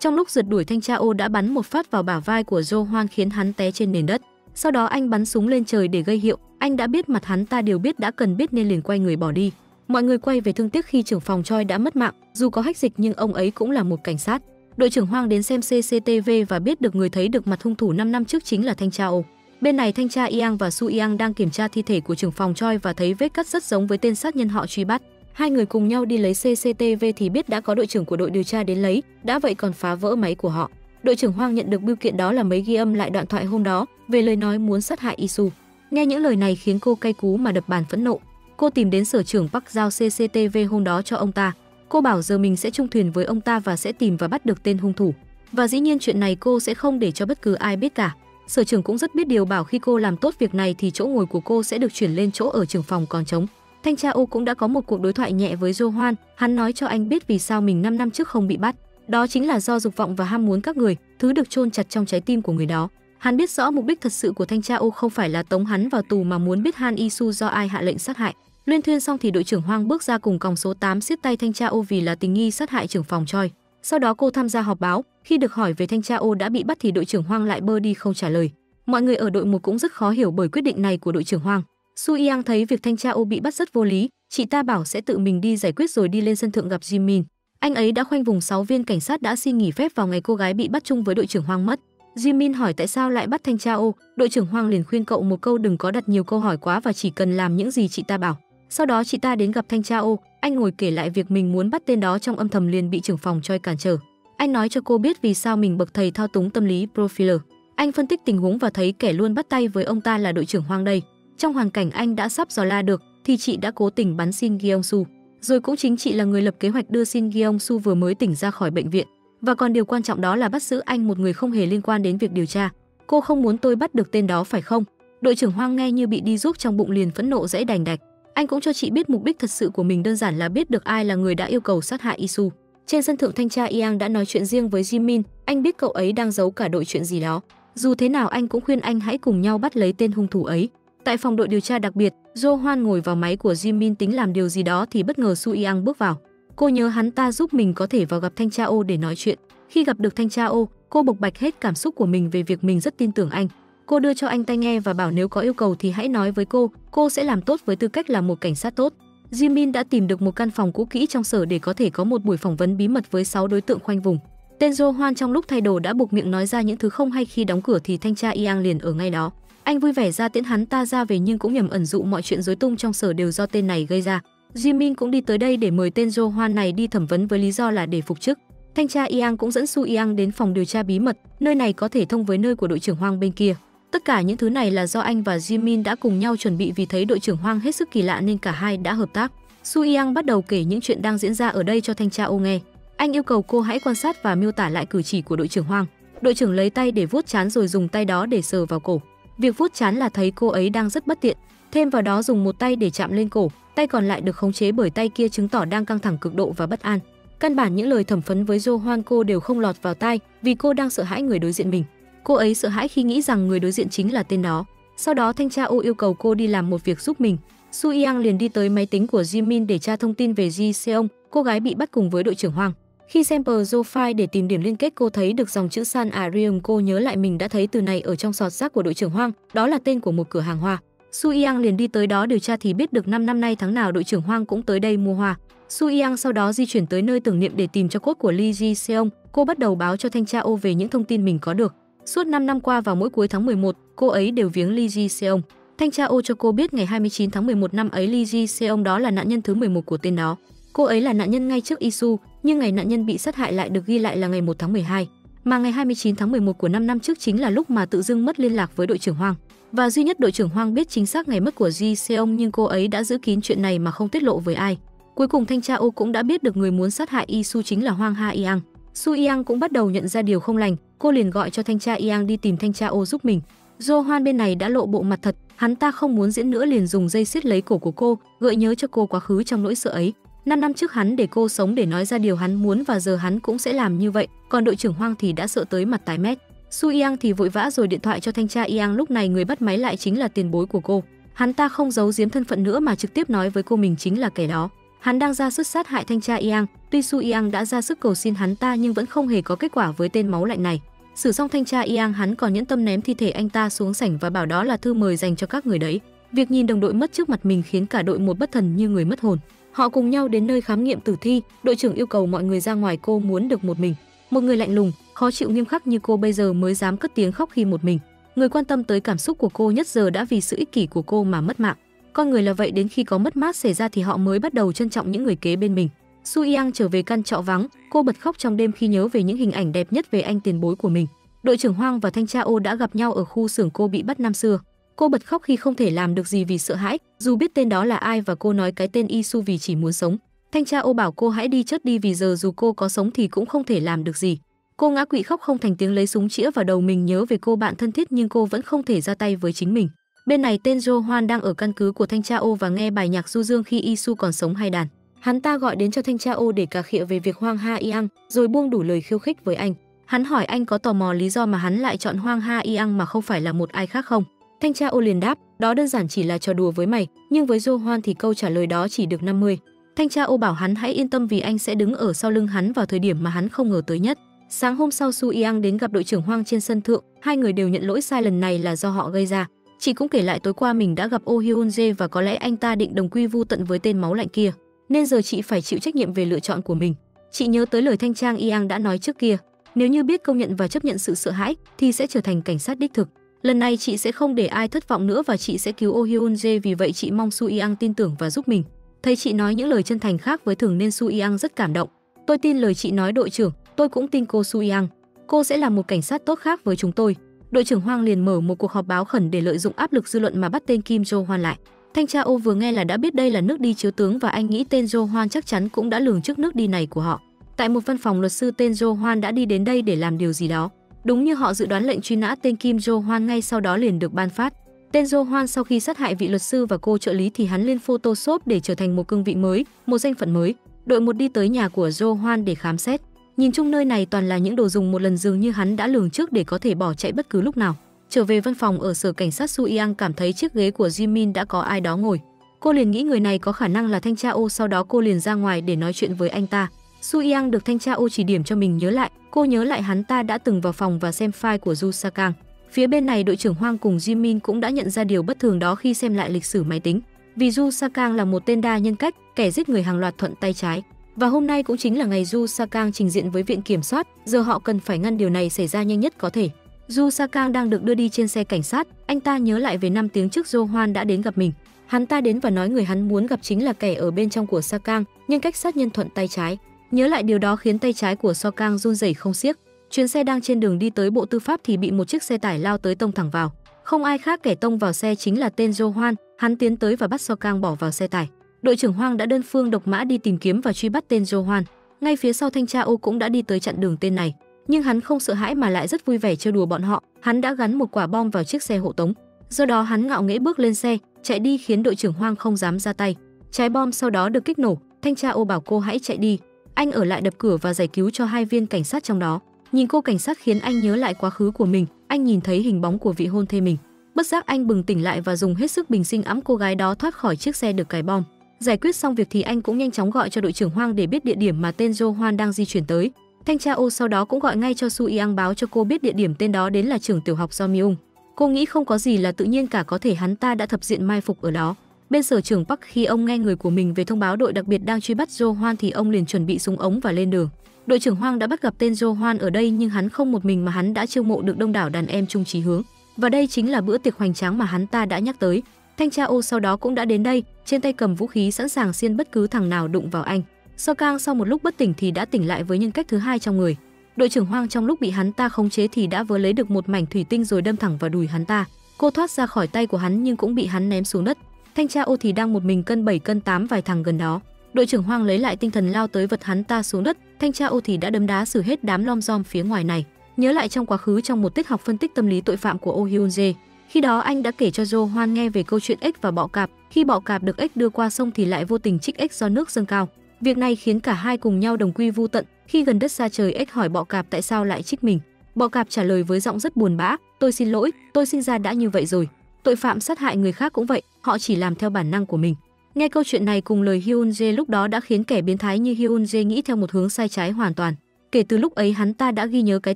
Trong lúc rượt đuổi, thanh tra ô đã bắn một phát vào bả vai của Johan khiến hắn té trên nền đất. Sau đó anh bắn súng lên trời để gây hiệu, anh đã biết mặt hắn ta đều biết đã cần biết nên liền quay người bỏ đi. Mọi người quay về thương tiếc khi trưởng phòng Choi đã mất mạng, dù có hách dịch nhưng ông ấy cũng là một cảnh sát. Đội trưởng Hoang đến xem CCTV và biết được người thấy được mặt hung thủ 5 năm trước chính là thanh tra ô. Bên này thanh tra Yang và Su Yang đang kiểm tra thi thể của trưởng phòng Choi và thấy vết cắt rất giống với tên sát nhân họ truy bắt. Hai người cùng nhau đi lấy CCTV thì biết đã có đội trưởng của đội điều tra đến lấy, đã vậy còn phá vỡ máy của họ. Đội trưởng Hoang nhận được bưu kiện đó là mấy ghi âm lại đoạn thoại hôm đó về lời nói muốn sát hại Isu. Nghe những lời này khiến cô cay cú mà đập bàn phẫn nộ. Cô tìm đến sở trưởng Park giao CCTV hôm đó cho ông ta. Cô bảo giờ mình sẽ chung thuyền với ông ta và sẽ tìm và bắt được tên hung thủ. Và dĩ nhiên chuyện này cô sẽ không để cho bất cứ ai biết cả. Sở trưởng cũng rất biết điều, bảo khi cô làm tốt việc này thì chỗ ngồi của cô sẽ được chuyển lên chỗ ở trưởng phòng còn trống. Thanh tra ô cũng đã có một cuộc đối thoại nhẹ với Johan, hắn nói cho anh biết vì sao mình 5 năm trước không bị bắt. Đó chính là do dục vọng và ham muốn các người, thứ được chôn chặt trong trái tim của người đó. Hắn biết rõ mục đích thật sự của thanh tra ô không phải là tống hắn vào tù mà muốn biết Han Isu do ai hạ lệnh sát hại. Luyên thuyên xong thì đội trưởng Hoang bước ra cùng còng số 8 siết tay thanh tra ô vì là tình nghi sát hại trưởng phòng Choi. Sau đó cô tham gia họp báo, khi được hỏi về thanh tra ô đã bị bắt thì đội trưởng Hoang lại bơ đi không trả lời. Mọi người ở đội 1 cũng rất khó hiểu bởi quyết định này của đội trưởng Hoang. Su Yang thấy việc thanh tra ô bị bắt rất vô lý, chị ta bảo sẽ tự mình đi giải quyết rồi đi lên sân thượng gặp Jimin. Anh ấy đã khoanh vùng 6 viên cảnh sát đã xin nghỉ phép vào ngày cô gái bị bắt chung với đội trưởng Hoang mất. Jimin hỏi tại sao lại bắt thanh tra ô, đội trưởng Hoang liền khuyên cậu một câu đừng có đặt nhiều câu hỏi quá và chỉ cần làm những gì chị ta bảo. Sau đó chị ta đến gặp thanh tra ô, anh ngồi kể lại việc mình muốn bắt tên đó trong âm thầm liền bị trưởng phòng Choi cản trở. Anh nói cho cô biết vì sao mình bậc thầy thao túng tâm lý profiler. Anh phân tích tình huống và thấy kẻ luôn bắt tay với ông ta là đội trưởng Hoang đây. Trong hoàn cảnh anh đã sắp dò la được thì chị đã cố tình bắn Shin Gyeong-su. Rồi cũng chính chị là người lập kế hoạch đưa Shin Gyeong-su vừa mới tỉnh ra khỏi bệnh viện. Và còn điều quan trọng đó là bắt giữ anh, một người không hề liên quan đến việc điều tra. Cô không muốn tôi bắt được tên đó phải không? Đội trưởng Hoang nghe như bị đi giúp trong bụng liền phẫn nộ giãy đành đạch. Anh cũng cho chị biết mục đích thật sự của mình đơn giản là biết được ai là người đã yêu cầu sát hại Isu. Trên sân thượng thanh tra Yang đã nói chuyện riêng với Jimin, anh biết cậu ấy đang giấu cả đội chuyện gì đó. Dù thế nào anh cũng khuyên anh hãy cùng nhau bắt lấy tên hung thủ ấy. Tại phòng đội điều tra đặc biệt, Johan ngồi vào máy của Jimin tính làm điều gì đó thì bất ngờ Su Yang bước vào. Cô nhớ hắn ta giúp mình có thể vào gặp thanh tra ô để nói chuyện. Khi gặp được thanh tra ô, cô bộc bạch hết cảm xúc của mình về việc mình rất tin tưởng anh. Cô đưa cho anh tai nghe và bảo nếu có yêu cầu thì hãy nói với cô sẽ làm tốt với tư cách là một cảnh sát tốt. Jimin đã tìm được một căn phòng cũ kỹ trong sở để có thể có một buổi phỏng vấn bí mật với 6 đối tượng khoanh vùng. Tên Johan trong lúc thay đồ đã buộc miệng nói ra những thứ không hay, khi đóng cửa thì thanh tra Yang liền ở ngay đó. Anh vui vẻ ra tiễn hắn ta ra về nhưng cũng nhầm ẩn dụ mọi chuyện rối tung trong sở đều do tên này gây ra. Jimin cũng đi tới đây để mời tên Johan này đi thẩm vấn với lý do là để phục chức. Thanh tra Yang cũng dẫn Su Yang đến phòng điều tra bí mật, nơi này có thể thông với nơi của đội trưởng Hoang bên kia. Tất cả những thứ này là do anh và Jimin đã cùng nhau chuẩn bị vì thấy đội trưởng Hoang hết sức kỳ lạ nên cả hai đã hợp tác. Su Yang bắt đầu kể những chuyện đang diễn ra ở đây cho thanh tra ô nghe. Anh yêu cầu cô hãy quan sát và miêu tả lại cử chỉ của đội trưởng Hoang. Đội trưởng lấy tay để vuốt trán rồi dùng tay đó để sờ vào cổ. Việc vuốt trán là thấy cô ấy đang rất bất tiện. Thêm vào đó dùng một tay để chạm lên cổ, tay còn lại được khống chế bởi tay kia chứng tỏ đang căng thẳng cực độ và bất an. Căn bản những lời thẩm vấn với Johan cô đều không lọt vào tai vì cô đang sợ hãi người đối diện mình. Cô ấy sợ hãi khi nghĩ rằng người đối diện chính là tên đó. Sau đó thanh tra ô yêu cầu cô đi làm một việc giúp mình. Su Yang liền đi tới máy tính của Jimin để tra thông tin về Ji Seong, cô gái bị bắt cùng với đội trưởng Hoang. Khi xem profile để tìm điểm liên kết, cô thấy được dòng chữ San Arium. Cô nhớ lại mình đã thấy từ này ở trong sọt rác của đội trưởng Hoang, đó là tên của một cửa hàng hoa. Su Yang liền đi tới đó điều tra thì biết được 5 năm nay tháng nào đội trưởng Hoang cũng tới đây mua hoa. Su Yang sau đó di chuyển tới nơi tưởng niệm để tìm cho cốt của Lee Ji Seong. Cô bắt đầu báo cho thanh tra ô về những thông tin mình có được. Suốt 5 năm qua vào mỗi cuối tháng 11, cô ấy đều viếng Lee Ji Seong. Thanh tra ô cho cô biết ngày 29 tháng 11 năm ấy Lee Ji Seong đó là nạn nhân thứ 11 của tên đó. Cô ấy là nạn nhân ngay trước Isu, nhưng ngày nạn nhân bị sát hại lại được ghi lại là ngày 1 tháng 12. Mà ngày 29 tháng 11 của 5 năm trước chính là lúc mà tự dưng mất liên lạc với đội trưởng Hoang. Và duy nhất đội trưởng Hoang biết chính xác ngày mất của Ji Seong, nhưng cô ấy đã giữ kín chuyện này mà không tiết lộ với ai. Cuối cùng thanh tra ô cũng đã biết được người muốn sát hại Isu chính là Hoang Ha Yang. Su Yang cũng bắt đầu nhận ra điều không lành, cô liền gọi cho thanh tra Yang đi tìm thanh tra ô giúp mình. Johan bên này đã lộ bộ mặt thật, hắn ta không muốn diễn nữa liền dùng dây siết lấy cổ của cô, gợi nhớ cho cô quá khứ trong nỗi sợ ấy. 5 năm trước hắn để cô sống để nói ra điều hắn muốn và giờ hắn cũng sẽ làm như vậy, còn đội trưởng Hoang thì đã sợ tới mặt tái mét. Su Yang thì vội vã rồi điện thoại cho thanh tra Yang, lúc này người bắt máy lại chính là tiền bối của cô. Hắn ta không giấu giếm thân phận nữa mà trực tiếp nói với cô mình chính là kẻ đó. Hắn đang ra sức sát hại thanh tra Yang, tuy Su Yang đã ra sức cầu xin hắn ta nhưng vẫn không hề có kết quả với tên máu lạnh này. Xử xong thanh tra Yang, hắn còn nhẫn tâm ném thi thể anh ta xuống sảnh và bảo đó là thư mời dành cho các người đấy. Việc nhìn đồng đội mất trước mặt mình khiến cả đội một bất thần như người mất hồn. Họ cùng nhau đến nơi khám nghiệm tử thi, đội trưởng yêu cầu mọi người ra ngoài, cô muốn được một mình. Một người lạnh lùng, khó chịu, nghiêm khắc như cô bây giờ mới dám cất tiếng khóc khi một mình. Người quan tâm tới cảm xúc của cô nhất giờ đã vì sự ích kỷ của cô mà mất mạng. Con người là vậy, đến khi có mất mát xảy ra thì họ mới bắt đầu trân trọng những người kế bên mình. Su Yang trở về căn trọ vắng, cô bật khóc trong đêm khi nhớ về những hình ảnh đẹp nhất về anh tiền bối của mình. Đội trưởng Hoang và thanh tra Ô đã gặp nhau ở khu xưởng cô bị bắt năm xưa. Cô bật khóc khi không thể làm được gì vì sợ hãi, dù biết tên đó là ai và cô nói cái tên Isu vì chỉ muốn sống. Thanh tra Ô bảo cô hãy đi chết đi vì giờ dù cô có sống thì cũng không thể làm được gì. Cô ngã quỵ khóc không thành tiếng, lấy súng chĩa vào đầu mình, nhớ về cô bạn thân thiết nhưng cô vẫn không thể ra tay với chính mình. Bên này tên Johan đang ở căn cứ của thanh tra Ô và nghe bài nhạc du dương khi Isu còn sống hay đàn. Hắn ta gọi đến cho thanh tra Ô để cà khịa về việc Hoang Ha Yang, rồi buông đủ lời khiêu khích với anh. Hắn hỏi anh có tò mò lý do mà hắn lại chọn Hoang Ha Yang mà không phải là một ai khác không? Thanh tra Ô liền đáp, đó đơn giản chỉ là trò đùa với mày, nhưng với Johan thì câu trả lời đó chỉ được 50. Thanh tra Ô bảo hắn hãy yên tâm vì anh sẽ đứng ở sau lưng hắn vào thời điểm mà hắn không ngờ tới nhất. Sáng hôm sau, Su Yang đến gặp đội trưởng Hoang trên sân thượng, hai người đều nhận lỗi sai lần này là do họ gây ra. Chị cũng kể lại tối qua mình đã gặp Oh Hyun-jae và có lẽ anh ta định đồng quy vu tận với tên máu lạnh kia, nên giờ chị phải chịu trách nhiệm về lựa chọn của mình. Chị nhớ tới lời thanh trang Yang đã nói trước kia, nếu như biết công nhận và chấp nhận sự sợ hãi thì sẽ trở thành cảnh sát đích thực. Lần này chị sẽ không để ai thất vọng nữa và chị sẽ cứu Oh Hyun-jae, vì vậy chị mong Su Yang tin tưởng và giúp mình. Thấy chị nói những lời chân thành khác với thường nên Su Yang rất cảm động. Tôi tin lời chị nói đội trưởng, tôi cũng tin cô Su Yang. Cô sẽ là một cảnh sát tốt khác với chúng tôi. Đội trưởng Hoang liền mở một cuộc họp báo khẩn để lợi dụng áp lực dư luận mà bắt tên Kim Jo Hoan lại. Thanh tra Ô vừa nghe là đã biết đây là nước đi chứa tướng và anh nghĩ tên Jo Hoan chắc chắn cũng đã lường trước nước đi này của họ. Tại một văn phòng luật sư, tên Jo Hoan đã đi đến đây để làm điều gì đó. Đúng như họ dự đoán, lệnh truy nã tên Kim Jo Hoan ngay sau đó liền được ban phát. Tên Jo Hoan sau khi sát hại vị luật sư và cô trợ lý thì hắn lên Photoshop để trở thành một cương vị mới, một danh phận mới. Đội một đi tới nhà của Jo Hoan để khám xét. Nhìn chung nơi này toàn là những đồ dùng một lần, dường như hắn đã lường trước để có thể bỏ chạy bất cứ lúc nào. Trở về văn phòng ở sở cảnh sát, Su Yang cảm thấy chiếc ghế của Jimin đã có ai đó ngồi. Cô liền nghĩ người này có khả năng là thanh tra Ô, sau đó cô liền ra ngoài để nói chuyện với anh ta. Su Yang được thanh tra Ô chỉ điểm cho mình nhớ lại, cô nhớ lại hắn ta đã từng vào phòng và xem file của Ju Sakang. Phía bên này đội trưởng Hoang cùng Jimin cũng đã nhận ra điều bất thường đó khi xem lại lịch sử máy tính. Vì Ju Sakang là một tên đa nhân cách, kẻ giết người hàng loạt thuận tay trái. Và hôm nay cũng chính là ngày Ju Sakang trình diện với viện kiểm soát, giờ họ cần phải ngăn điều này xảy ra nhanh nhất có thể. Ju Sakang đang được đưa đi trên xe cảnh sát, anh ta nhớ lại về 5 tiếng trước Jo Hoan đã đến gặp mình. Hắn ta đến và nói người hắn muốn gặp chính là kẻ ở bên trong của Sakang, nhân cách sát nhân thuận tay trái. Nhớ lại điều đó khiến tay trái của Sakang run rẩy không xiết. Chuyến xe đang trên đường đi tới Bộ Tư pháp thì bị một chiếc xe tải lao tới tông thẳng vào. Không ai khác kẻ tông vào xe chính là tên Jo Hoan, hắn tiến tới và bắt Sakang bỏ vào xe tải. Đội trưởng Hoang đã đơn phương độc mã đi tìm kiếm và truy bắt tên Jo Hoan. Ngay phía sau thanh tra Ô cũng đã đi tới chặn đường tên này, nhưng hắn không sợ hãi mà lại rất vui vẻ trêu đùa bọn họ. Hắn đã gắn một quả bom vào chiếc xe hộ tống. Do đó hắn ngạo nghễ bước lên xe, chạy đi khiến đội trưởng Hoang không dám ra tay. Trái bom sau đó được kích nổ. Thanh tra Ô bảo cô hãy chạy đi, anh ở lại đập cửa và giải cứu cho 2 viên cảnh sát trong đó. Nhìn cô cảnh sát khiến anh nhớ lại quá khứ của mình. Anh nhìn thấy hình bóng của vị hôn thê mình. Bất giác anh bừng tỉnh lại và dùng hết sức bình sinh ẵm cô gái đó thoát khỏi chiếc xe được cài bom. Giải quyết xong việc thì anh cũng nhanh chóng gọi cho đội trưởng Hoang để biết địa điểm mà tên Jo Hoan đang di chuyển tới. Thanh tra Ô sau đó cũng gọi ngay cho Su Yang báo cho cô biết địa điểm tên đó đến là trường tiểu học Do Myung. Cô nghĩ không có gì là tự nhiên cả, có thể hắn ta đã thập diện mai phục ở đó. Bên sở trưởng Park khi ông nghe người của mình về thông báo đội đặc biệt đang truy bắt Jo Hoan thì ông liền chuẩn bị súng ống và lên đường. Đội trưởng Hoang đã bắt gặp tên Jo Hoan ở đây, nhưng hắn không một mình mà hắn đã chiêu mộ được đông đảo đàn em chung chí hướng. Và đây chính là bữa tiệc hoành tráng mà hắn ta đã nhắc tới. Thanh tra Ô sau đó cũng đã đến đây, trên tay cầm vũ khí sẵn sàng xiên bất cứ thằng nào đụng vào anh. Sakang sau một lúc bất tỉnh thì đã tỉnh lại với nhân cách thứ hai trong người. Đội trưởng Hoang trong lúc bị hắn ta khống chế thì đã vớ lấy được một mảnh thủy tinh rồi đâm thẳng vào đùi hắn ta. Cô thoát ra khỏi tay của hắn nhưng cũng bị hắn ném xuống đất. Thanh tra Ô thì đang một mình cân 7 cân 8 vài thằng gần đó. Đội trưởng Hoang lấy lại tinh thần lao tới vật hắn ta xuống đất. Thanh tra Ô thì đã đấm đá xử hết đám lom rom phía ngoài này. Nhớ lại trong quá khứ, trong một tiết học phân tích tâm lý tội phạm của Oh Hyun-jae, khi đó anh đã kể cho Jo Hoan nghe về câu chuyện ếch và bọ cạp. Khi bọ cạp được ếch đưa qua sông thì lại vô tình trích ếch do nước dâng cao. Việc này khiến cả hai cùng nhau đồng quy vu tận. Khi gần đất xa trời, ếch hỏi bọ cạp tại sao lại trích mình. Bọ cạp trả lời với giọng rất buồn bã: tôi xin lỗi, tôi sinh ra đã như vậy rồi. Tội phạm sát hại người khác cũng vậy, họ chỉ làm theo bản năng của mình. Nghe câu chuyện này cùng lời Hyun Jae lúc đó đã khiến kẻ biến thái như Hyun Jae nghĩ theo một hướng sai trái hoàn toàn. Kể từ lúc ấy hắn ta đã ghi nhớ cái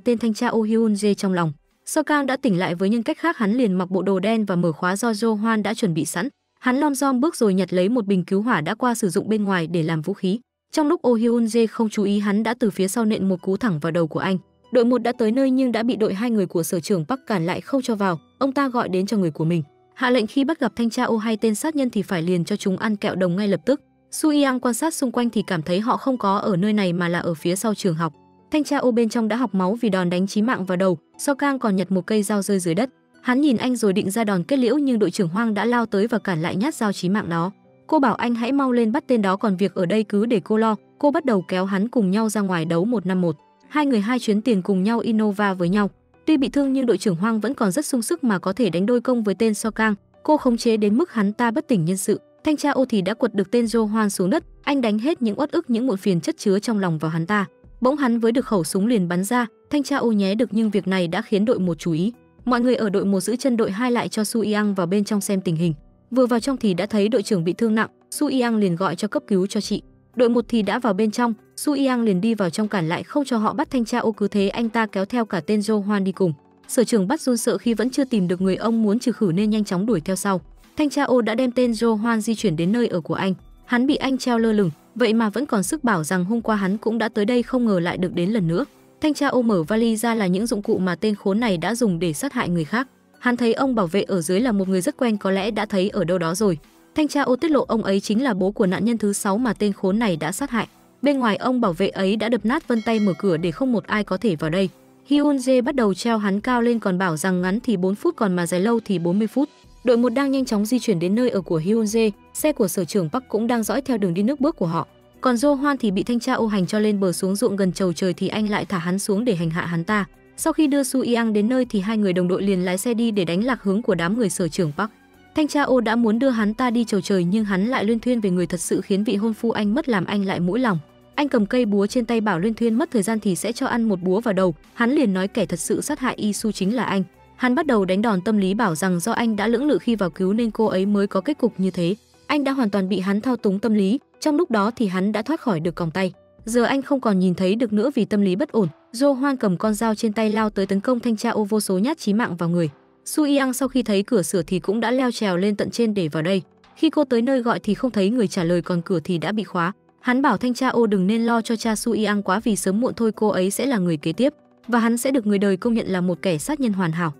tên thanh tra Oh Hyun Jae trong lòng. So Kang đã tỉnh lại với nhân cách khác, hắn liền mặc bộ đồ đen và mở khóa do Jo Hoan đã chuẩn bị sẵn. Hắn lom rom bước rồi nhặt lấy một bình cứu hỏa đã qua sử dụng bên ngoài để làm vũ khí. Trong lúc Oh Hyun Jae không chú ý, hắn đã từ phía sau nện một cú thẳng vào đầu của anh. Đội 1 đã tới nơi nhưng đã bị đội 2 người của sở trưởng Park cản lại không cho vào. Ông ta gọi đến cho người của mình, hạ lệnh khi bắt gặp thanh tra Oh hay tên sát nhân thì phải liền cho chúng ăn kẹo đồng ngay lập tức. Su Yang quan sát xung quanh thì cảm thấy họ không có ở nơi này mà là ở phía sau trường học. Thanh tra Oh bên trong đã học máu vì đòn đánh chí mạng vào đầu. So Kang còn nhặt một cây dao rơi dưới đất. Hắn nhìn anh rồi định ra đòn kết liễu nhưng đội trưởng Hoang đã lao tới và cản lại nhát dao chí mạng đó. Cô bảo anh hãy mau lên bắt tên đó, còn việc ở đây cứ để cô lo. Cô bắt đầu kéo hắn cùng nhau ra ngoài đấu 1-5-1. Hai người 2 chuyến tiền cùng nhau Innova với nhau. Tuy bị thương nhưng đội trưởng Hoang vẫn còn rất sung sức mà có thể đánh đôi công với tên So Kang. Cô khống chế đến mức hắn ta bất tỉnh nhân sự. Thanh tra Oh thì đã quật được tên Jo Hoan xuống đất. Anh đánh hết những uất ức, những muộn phiền chất chứa trong lòng vào hắn ta. Bỗng hắn với được khẩu súng liền bắn ra. Thanh tra Oh nhé được nhưng việc này đã khiến đội 1 chú ý. Mọi người ở đội 1 giữ chân đội 2 lại cho Su Yang vào bên trong xem tình hình. Vừa vào trong thì đã thấy đội trưởng bị thương nặng. Su Yang liền gọi cho cấp cứu cho chị. Đội 1 thì đã vào bên trong. Su Yang liền đi vào trong cản lại không cho họ bắt thanh tra Oh, cứ thế anh ta kéo theo cả tên Jo Hoan đi cùng. Sở trưởng bắt run sợ khi vẫn chưa tìm được người ông muốn trừ khử nên nhanh chóng đuổi theo sau. Thanh tra Oh đã đem tên Jo Hoan di chuyển đến nơi ở của anh. Hắn bị anh treo lơ lửng, vậy mà vẫn còn sức bảo rằng hôm qua hắn cũng đã tới đây, không ngờ lại được đến lần nữa. Thanh tra Oh mở vali ra là những dụng cụ mà tên khốn này đã dùng để sát hại người khác. Hắn thấy ông bảo vệ ở dưới là một người rất quen, có lẽ đã thấy ở đâu đó rồi. Thanh tra Oh tiết lộ ông ấy chính là bố của nạn nhân thứ 6 mà tên khốn này đã sát hại. Bên ngoài ông bảo vệ ấy đã đập nát vân tay mở cửa để không một ai có thể vào đây. Hyun Jae bắt đầu treo hắn cao lên, còn bảo rằng ngắn thì 4 phút còn mà dài lâu thì 40 phút. Đội 1 đang nhanh chóng di chuyển đến nơi ở của Hyun Jae, xe của sở trưởng Park cũng đang dõi theo đường đi nước bước của họ. Còn Jo Hoan thì bị thanh tra Oh hành cho lên bờ xuống ruộng gần chầu trời thì anh lại thả hắn xuống để hành hạ hắn ta. Sau khi đưa Su Yang đến nơi thì hai người đồng đội liền lái xe đi để đánh lạc hướng của đám người sở trưởng Park. Thanh tra Oh đã muốn đưa hắn ta đi chầu trời nhưng hắn lại luyên thuyên về người thật sự khiến vị hôn phu anh mất làm anh lại mũi lòng. Anh cầm cây búa trên tay bảo luyên thuyên mất thời gian thì sẽ cho ăn một búa vào đầu. Hắn liền nói kẻ thật sự sát hại Isu chính là anh. Hắn bắt đầu đánh đòn tâm lý bảo rằng do anh đã lưỡng lự khi vào cứu nên cô ấy mới có kết cục như thế. Anh đã hoàn toàn bị hắn thao túng tâm lý. Trong lúc đó thì hắn đã thoát khỏi được còng tay. Giờ anh không còn nhìn thấy được nữa vì tâm lý bất ổn. Jo Hoan cầm con dao trên tay lao tới tấn công thanh tra Oh vô số nhát chí mạng vào người. Su Yang sau khi thấy cửa sửa thì cũng đã leo trèo lên tận trên để vào đây. Khi cô tới nơi gọi thì không thấy người trả lời, còn cửa thì đã bị khóa. Hắn bảo thanh tra Oh đừng nên lo cho cha Su Yang quá vì sớm muộn thôi cô ấy sẽ là người kế tiếp và hắn sẽ được người đời công nhận là một kẻ sát nhân hoàn hảo.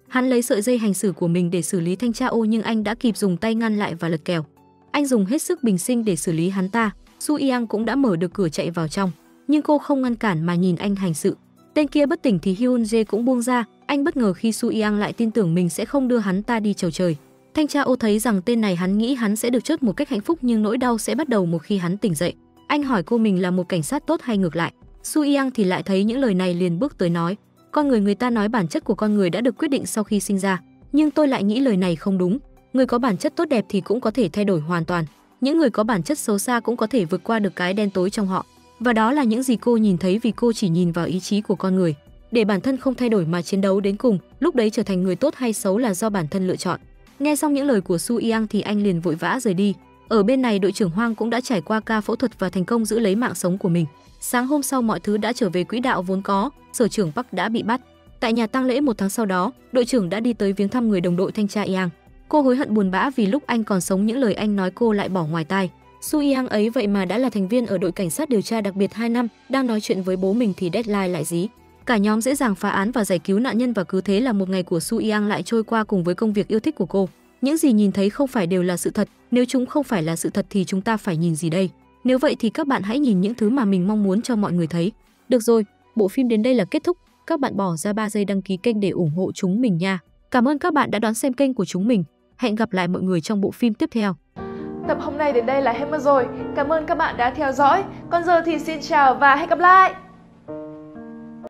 Hắn lấy sợi dây hành xử của mình để xử lý thanh tra Oh nhưng anh đã kịp dùng tay ngăn lại và lật kèo. Anh dùng hết sức bình sinh để xử lý hắn ta. Su Yang cũng đã mở được cửa chạy vào trong, nhưng cô không ngăn cản mà nhìn anh hành sự. Tên kia bất tỉnh thì Hyun Jae cũng buông ra. Anh bất ngờ khi Su Yang lại tin tưởng mình sẽ không đưa hắn ta đi chầu trời. Thanh tra Oh thấy rằng tên này hắn nghĩ hắn sẽ được chốt một cách hạnh phúc nhưng nỗi đau sẽ bắt đầu một khi hắn tỉnh dậy. Anh hỏi cô mình là một cảnh sát tốt hay ngược lại. Su Yang thì lại thấy những lời này liền bước tới nói: con người ta nói bản chất của con người đã được quyết định sau khi sinh ra, nhưng tôi lại nghĩ lời này không đúng. Người có bản chất tốt đẹp thì cũng có thể thay đổi hoàn toàn. Những người có bản chất xấu xa cũng có thể vượt qua được cái đen tối trong họ. Và đó là những gì cô nhìn thấy vì cô chỉ nhìn vào ý chí của con người. Để bản thân không thay đổi mà chiến đấu đến cùng, lúc đấy trở thành người tốt hay xấu là do bản thân lựa chọn. Nghe xong những lời của Su Yang thì anh liền vội vã rời đi. Ở bên này đội trưởng Hoang cũng đã trải qua ca phẫu thuật và thành công giữ lấy mạng sống của mình. Sáng hôm sau mọi thứ đã trở về quỹ đạo vốn có, sở trưởng Park đã bị bắt. Tại nhà tang lễ 1 tháng sau đó, đội trưởng đã đi tới viếng thăm người đồng đội thanh tra Yang. Cô hối hận buồn bã vì lúc anh còn sống những lời anh nói cô lại bỏ ngoài tai. Su Yang ấy vậy mà đã là thành viên ở đội cảnh sát điều tra đặc biệt 2 năm, đang nói chuyện với bố mình thì deadline lại dí. Cả nhóm dễ dàng phá án và giải cứu nạn nhân và cứ thế là một ngày của Su Yang lại trôi qua cùng với công việc yêu thích của cô. Những gì nhìn thấy không phải đều là sự thật, nếu chúng không phải là sự thật thì chúng ta phải nhìn gì đây? Nếu vậy thì các bạn hãy nhìn những thứ mà mình mong muốn cho mọi người thấy. Được rồi, bộ phim đến đây là kết thúc. Các bạn bỏ ra 3 giây đăng ký kênh để ủng hộ chúng mình nha. Cảm ơn các bạn đã đón xem kênh của chúng mình. Hẹn gặp lại mọi người trong bộ phim tiếp theo. Tập hôm nay đến đây là hết mất rồi. Cảm ơn các bạn đã theo dõi. Còn giờ thì xin chào và hẹn gặp lại.